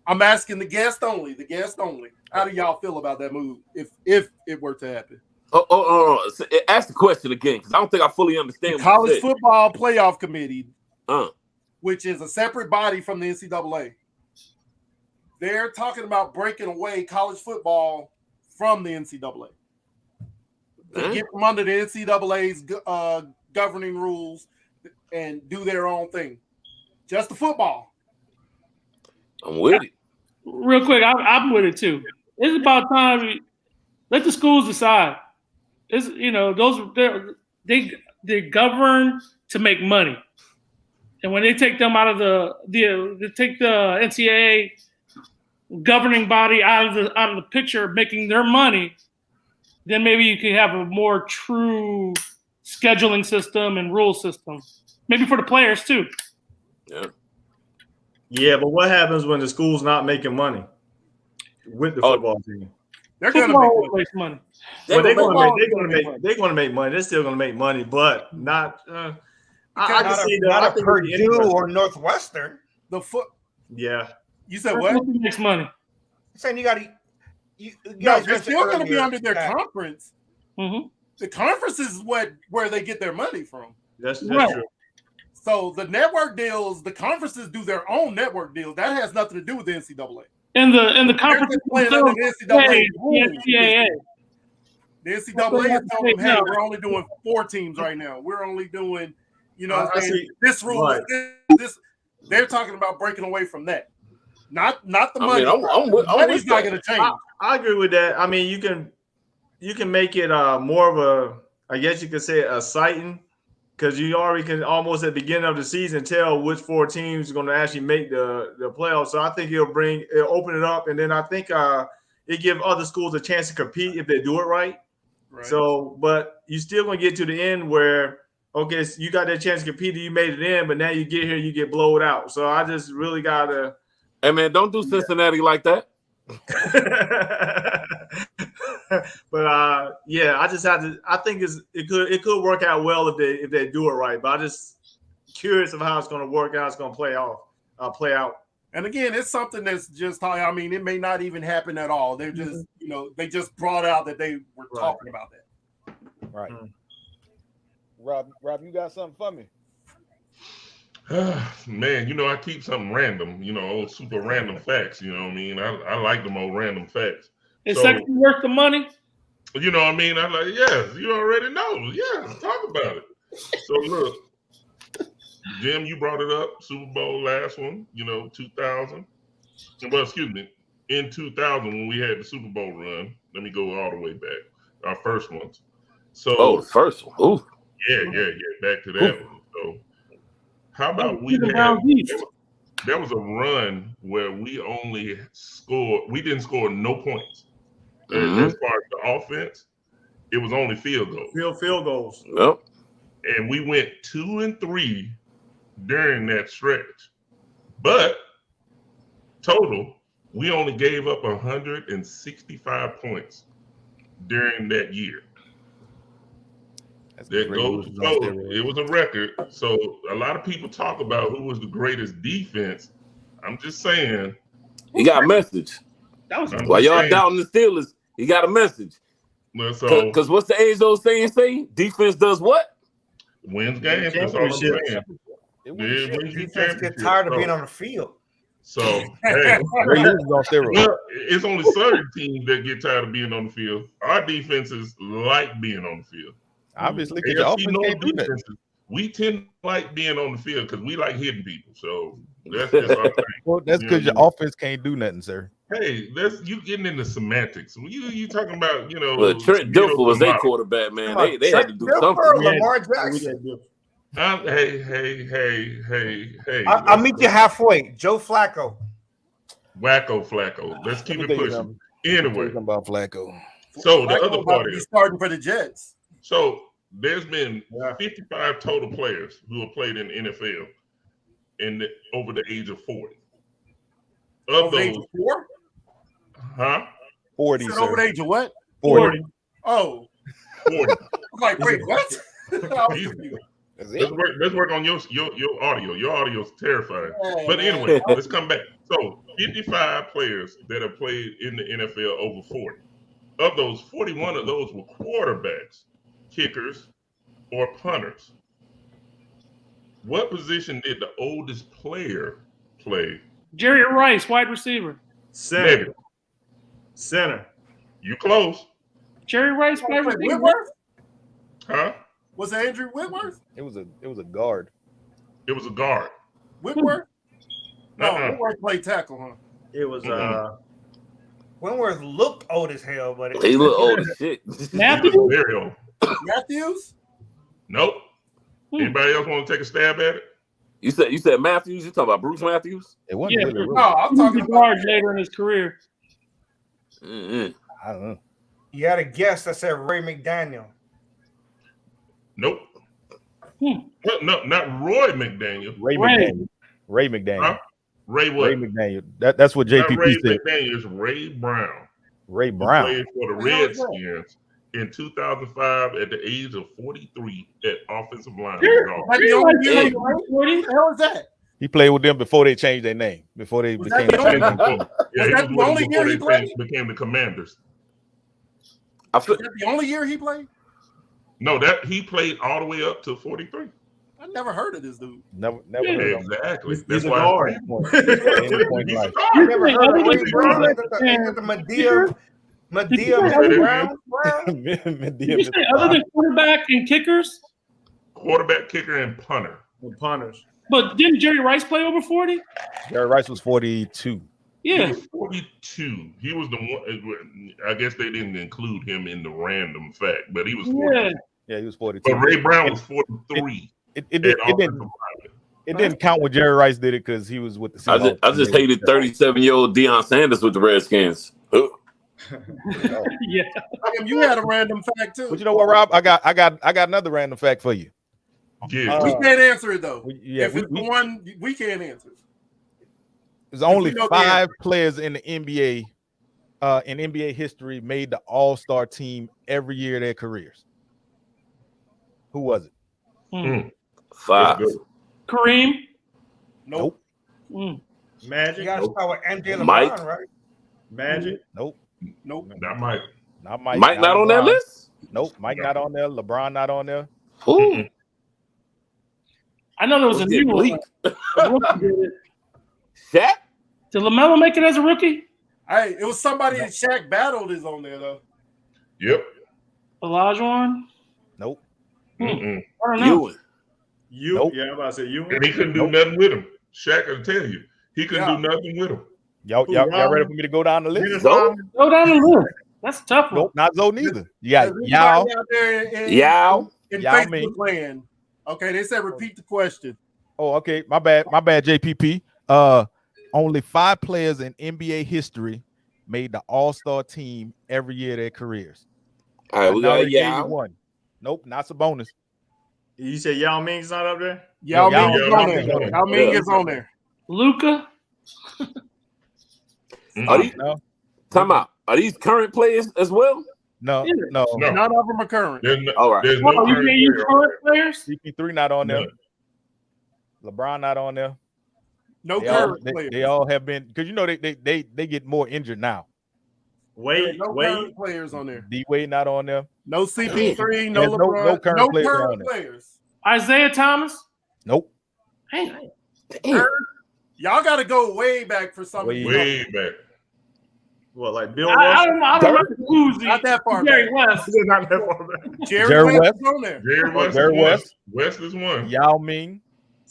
I'm asking the guest only. How do y'all feel about that move if it were to happen? So, ask the question again because I don't think I fully understand. The College Football Playoff Committee, which is a separate body from the NCAA, they're talking about breaking away college football from the NCAA to get from under the NCAA's governing rules and do their own thing. Just the football. I'm with it. Real quick, I'm with it too. It's about time. Let the schools decide. It's they govern to make money, and when they take them out of they take the NCAA governing body out of the picture, making their money, then maybe you can have a more true scheduling system and rule system. Maybe for the players too. Yeah. Yeah, but what happens when the school's not making money with the football team? They're going to make money. They're going to make money. They're still going to make money, but not. I can see that. Not a Purdue or Northwestern. Yeah. You said what? Makes money. I'm saying you got to. No, they're still going to be under their conference. Mm-hmm. The conference is where they get their money from. That's true. So the network deals, the conferences do their own network deals. That has nothing to do with the NCAA. And the conference playing under the NCAA. The NCAA is telling them, hey, we're only doing 4 teams right now. We're only doing, this rule. Right. This. They're talking about breaking away from that. Not the money. Money's not going to change. I agree with that. I mean, you can make it more of a, I guess you could say, exciting. Because you already can almost at the beginning of the season tell which 4 teams are going to actually make the playoffs. So I think it'll open it up, and then I think it give other schools a chance to compete if they do it right. So, but you still going to get to the end where, okay, so you got that chance to compete, you made it in, but now you get here, you get blowed out. So I just really got to. Hey man, don't do Cincinnati like that. But I just had to. I think it could work out well if they do it right. But I'm just curious of how it's going to work out. It's going to play out. And again, it's something that's just. I mean, it may not even happen at all. They're just they just brought out that they were talking about that. Right. Rob, you got something for me? Man, I keep something random. Old super random facts. You know what I mean? I like them old random facts. Is sex worth the money? You know what I mean? I'm like, yes, you already know. Yes, talk about it. So look, Jim, you brought it up. Super Bowl last one, 2000. Well, excuse me, in 2000 when we had the Super Bowl run. Let me go all the way back. Our first ones. So the first one. Ooh. Yeah. Back to that one. So how about there was a run where we didn't score no points. As far as the offense, it was only field goals. Field goals. Yep. And we went 2-3 during that stretch. But total, we only gave up 165 points during that year. It was a record. So a lot of people talk about who was the greatest defense. I'm just saying. He got a message. While y'all doubting the Steelers, he got a message. Because what's the age old saying? Defense does what? Wins games. That's all I'm saying. Defense get tired of being on the field. So hey, it's only certain teams that get tired of being on the field. Our defenses like being on the field. Obviously, we tend to like being on the field because we like hitting people. So That's just our thing. Well, that's because your offense can't do nothing, sir. Hey, that's you getting into semantics. You talking about Well, Trent Dilfer was their quarterback, man. They had to do something. Lamar Jackson. Hey. I'll meet you halfway. Joe Flacco. Wacko Flacco. Let's keep it pushing. Anyway, about Flacco. So the other part is starting for the Jets. So there's been 55 total players who have played in the NFL over the age of 40. Of those, 4? Huh? 40. Over the age of what? 40. Oh, 40. I'm like, wait, what? Let's work on your audio. Your audio is terrifying. But anyway, let's come back. So 55 players that have played in the NFL over 40. Of those, 41 of those were quarterbacks, kickers, or punters. What position did the oldest player play? Jerry Rice, wide receiver. Center. Center. You close. Jerry Rice, wide receiver. Whitworth? Huh? Was it Andrew Whitworth? It was a guard. It was a guard. Whitworth? No, Whitworth played tackle, huh? It was Whitworth looked old as hell, but he looked old as shit. Matthews? Very old. Matthews? Nope. Anybody else want to take a stab at it? You said Matthews? You talking about Bruce Matthews? It wasn't really. No, I'm talking about guard later in his career. Mm-hmm. I don't know. you had a guess that said Ray McDaniel. Nope. No, not Roy McDaniel. Ray McDaniel. Ray McDaniel. Huh? Ray what? Ray McDaniel. That's what Not JPP Ray said. McDaniel is Ray Brown. Ray Who Brown. played for the Redskins in 2005 at the age of 43 at offensive line. That's the only year he played? What the hell is that? He played with them before they changed their name. Before they became that the only- Yeah, he that was the only before year he they played? became the Commanders. Is that the only year he played? No, that he played all the way up to 43. I never heard of this dude. never heard of him. Exactly. He's That's a why. guard. Any point in life. I never Hey, heard of other Ray than Brown. quarterback The Medea Medea You say other than quarterback and kickers? Quarterback, kicker, and punter. the punters. But didn't Jerry Rice play over 40? Jerry Rice was 42. He Yeah. was 42. He was the one. I guess they didn't include him in the random fact, but he was 42. Yeah. Yeah, he was 42. But Ray Brown was 43. It didn't count when Jerry Rice did it because he was with the Seahawks. I just hated 37-year-old Deion Sanders with the Redskins. Yeah. You had a random fact too. But you know what, Rob? I got another random fact for you. Yeah. We can't answer it though. Yeah, if it's the one we can't answer. There's only we know the 5 answer. players in the NBA, in NBA history, made the All-Star team every year of their careers. Who was it? 5. Kareem. Nope. You Magic. gotta start with MJ LeBron, Mike. right? Magic. Nope. Nope. Not Mike. Not Mike. Mike not on that LeBron. list? Nope. Mike not on there. LeBron not on there. Who? I know there was a What's it, new one. Bleak? A rookie did it. Shaq? Did LaMelo make it as a rookie? Hey, it was somebody that Shaq battled is on there though. Yep. Olajuwon? Nope. Mm-mm. I don't know. Ewan. You. Nope. Yeah, I'm about to say you. And he couldn't do nothing with him. Shaq will tell you. He couldn't do nothing with him. Y'all ready for me to go down the list? Zoe? Go down the list. That's a tough one. Nope, not Zoe neither. You got Everybody Yao. out there in Yao? Yao Facebook Ming. land. Okay, they said repeat the question. Oh, okay. My bad, JPP. Only 5 players in NBA history made the All-Star team every year of their careers. All right, we got Yao. one. Nope, not Sabonis. You said Yao Ming's not up there? Yao Yao Ming is Ming on is there. on there. Yao Ming Yeah. is on there. Luca? Are these, No, time out. Are these current players as well? no. No. None of them are current. There's no, All right. there's no Oh, you current mean you player on current there. players? CP3 not on there. None. LeBron not on there. No They all, current players. they all have been because you know they get more injured now. Wade. No Wade. current players on there. D Wade not on there. No CP3, no There's LeBron, no current no players on current there. players. Isaiah Thomas? Nope. Hey, Y'all got to go way back for some of these. Way back. What, like Bill I Russell? don't know who's Not that far Jerry back. West. Not that far back. Jerry Jerry West West. is on there. Jerry West. Jerry is one. West. West is one. Yao Ming.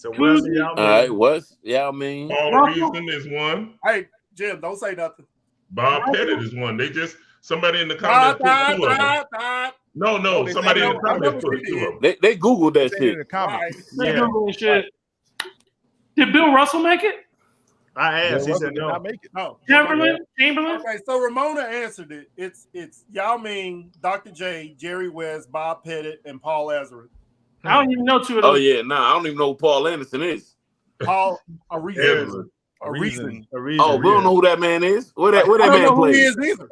So Wes and Yao Ming. All right, Wes, Yao Ming. Paul Reason is one. Hey, Jim, don't say nothing. Bob Pettit is one. Somebody in the comments put two of them. No, somebody in the comments put two of them. They Googled that shit. In the comments. They Googling shit. Did Bill Russell make it? I asked. He said Did no. not make it. No. Chamberlain? Okay, so Ramona answered it. It's Yao Ming, Dr. J, Jerry West, Bob Pettit, and Paul Lazarus. I don't even know two of Oh those. yeah, I don't even know who Paul Anderson is. Paul Areason. Reason. Oh, we don't know who that man is. Where that I don't man know who he plays? is either.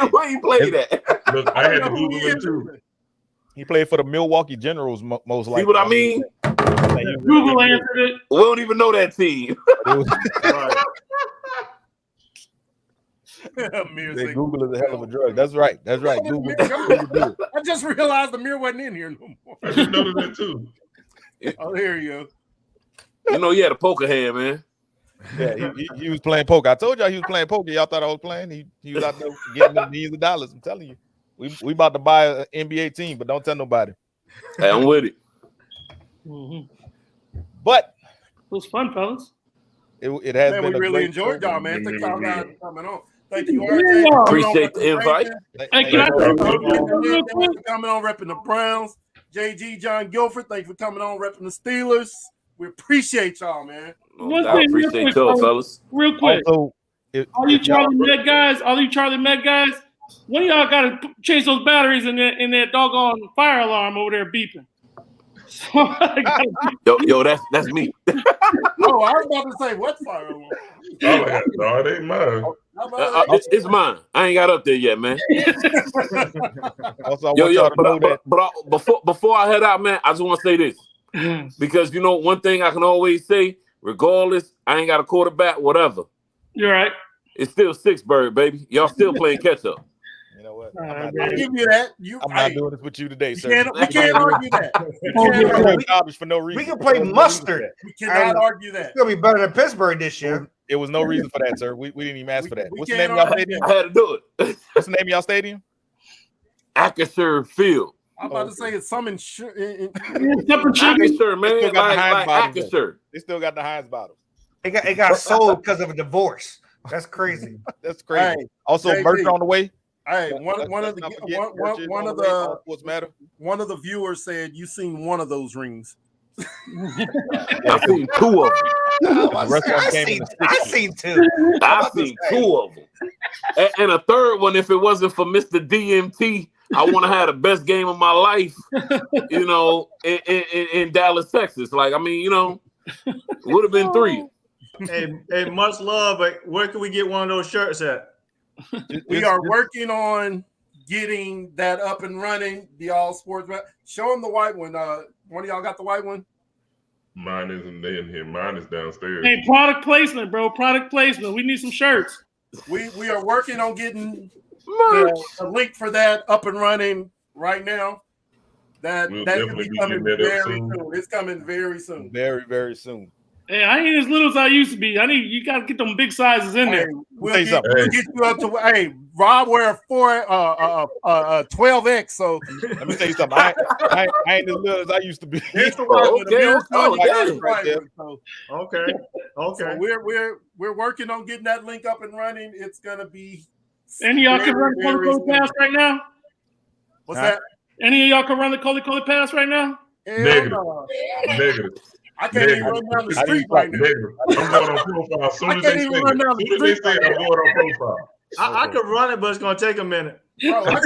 Where he played at? Look, I had to Google him too. He played for the Milwaukee Generals most likely. See what I mean? Google answered it. We don't even know that team. Music. Google is a hell of a drug. That's right. Google. I just realized the mirror wasn't in here no more. I just noticed that too. Oh, here you go. You know, he had a poker hand, man. Yeah, he was playing poker. I told y'all he was playing poker. Y'all thought I was playing. He was out there getting them millions of dollars. I'm telling you. We about to buy an NBA team, but don't tell nobody. Hey, I'm with it. But It was fun, fellas. it has Man, been we a really great enjoyed show. y'all, man. Thank y'all guys for coming on. Thank you, Yeah. RJ. Appreciate the invite. Hey, can I Thank you for coming on repping the Browns. JG, John Guilford, thank you for coming on repping the Steelers. We appreciate y'all, man. One I thing, real appreciate quick, y'all, fellas. fellas. Real quick. Also, All you Charlie Met guys, one of y'all got to change those batteries in that doggone fire alarm over there beeping. So Yo, that's me. Oh, I was about to say, what fire alarm? No, it ain't mine. It's mine. I ain't got up there yet, man. Also, I want y'all to know that. But before I head out, man, I just want to say this. Because, you know, one thing I can always say, regardless, I ain't got a quarterback, whatever. You're right. It's still Sixburg, baby. Y'all still playing catch up. You know what? I'll give you that. I'm not doing this with you today, sir. We can't argue that. For no reason. We can play mustard. We cannot argue that. It's gonna be better than Pittsburgh this year. It was no reason for that, sir. We didn't even ask for that. What's the can't name of y'all argue stadium? I had to do it. What's the name of y'all stadium? Acrisure Field. I'm about to say it's some Acrisure, man. Still got the Heinz Like bottles, Acrisure. They still got the Heinz bottles. It got sold because of a divorce. That's crazy. That's crazy. Hey, Also, JD. merch on the way. Hey, one of the viewers said you seen one of those rings. I seen two of them. I seen two. I seen two of them. And a third one, if it wasn't for Mr. DMT, I want to have the best game of my life, you know, in Dallas, Texas. Like, I mean, you know, it would have been three. Hey, much love, but where can we get one of those shirts at? We are working on getting that up and running. The All Sports. Show them the white one. One of y'all got the white one? Mine isn't in here. Mine is downstairs. Hey, product placement, bro. Product placement. We need some shirts. We are working on getting a link for that up and running right now. That We'll could be definitely be coming getting that up very soon. soon. It's coming very soon. Very, very soon. Hey, I ain't as little as I used to be. You got to get them big sizes in there. We'll get you up to. Hey, Rob wear 12X. So let me tell you something. I ain't as little as I used to be. Okay. So we're working on getting that link up and running. It's gonna be. Any of y'all can run the Coley pass right now? What's that? Any of y'all can run the Coley pass right now? Negative. I can't even run down the street right now. I'm going on profile. As soon as they say it, I'm going on profile. I could run it, but it's gonna take a minute. Bro, I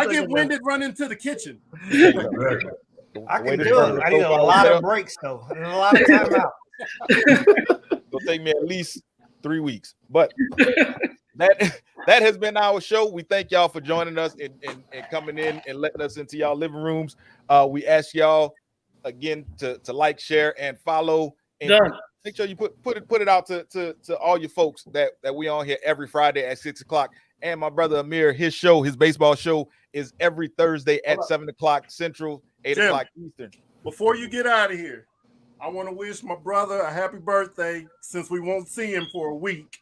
get winded running to the kitchen. I can do it. I need a lot of breaks though, and a lot of time out. It'll take me at least 3 weeks. But that has been our show. We thank y'all for joining us and coming in and letting us into y'all living rooms. We ask y'all again to like, share, and follow. And make sure you put it out to all your folks that we on here every Friday at 6:00. And my brother Amir, his baseball show is every Thursday at 7:00 Central, 8:00 Eastern. Before you get out of here, I want to wish my brother a happy birthday since we won't see him for a week.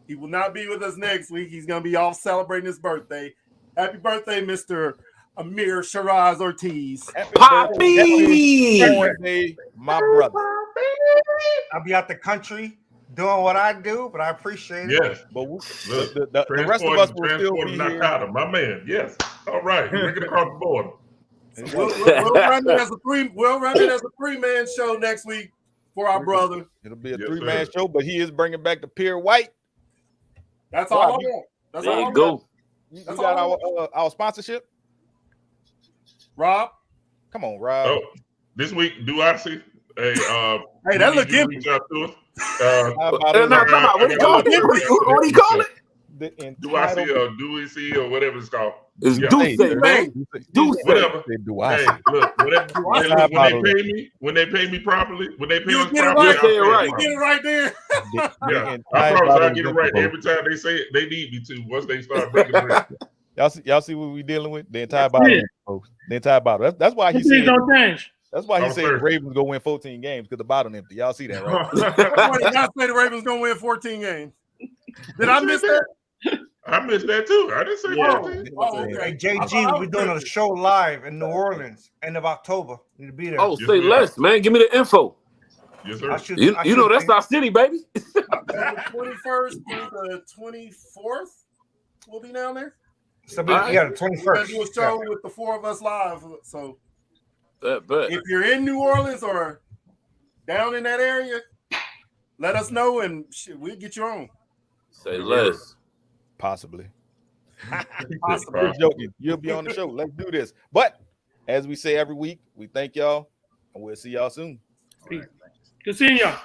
He will not be with us next week. He's going to be off celebrating his birthday. Happy birthday, Mr. Amir Shiraz Ortiz. Poppy! Birthday, my brother. I'll be out the country doing what I do, but I appreciate it. Yes. But Look, the rest of us will still be here. Nakata, my man. Yes. All right. Bring it across the board. We'll run it as a three-man show next week for our brother. It'll be a Yes, three-man sir. show, but he is bringing back the Pier White. That's all I want. That's There all I you want. go. You That's got all our sponsorship. Rob. Come on, Rob. Oh, this week, do I see? Hey, Hey, that look you empty. reach out to us. How about No, come on. What do you call it? What do you call it? the Do I see entitled- or do we see or whatever it's called? It's Yeah. Duce, man. Duce. Whatever. Do I Hey, see? look, when they pay me properly, when they pay You us get it properly, right. Say it I'll pay right. You get it right there. Yeah, I promise I'll get it right every time they say it. They need me to once they start breaking the Y'all see what we dealing with? The entire bottle, Yeah. folks. The entire bottle. That's why he Things said. don't change. That's why he I'm said the sorry. Ravens go win 14 games because the bottom empty. Y'all see that, right? Somebody did not say the Ravens gonna win 14 games. Did I miss that? I missed that too. I didn't say Oh, 14. oh, Hey, okay. JG, we'll be doing a show live in New Orleans, end of October. Need to be there. Oh, Yes, say sir. less, man. Give me the info. Yes, I sir. should, You, I you know should that's be- our city, baby. The 21st through the 24th, we'll be down there. So All right. yeah, the We're gonna 21st. do a show with the four of us live. So Bet. if you're in New Orleans or down in that area, let us know and shit, we'll get you on. Say less. Possibly. Possibly. You're joking. You'll be on the show. Let's do this. But as we say every week, we thank y'all and we'll see y'all soon. Good seeing y'all.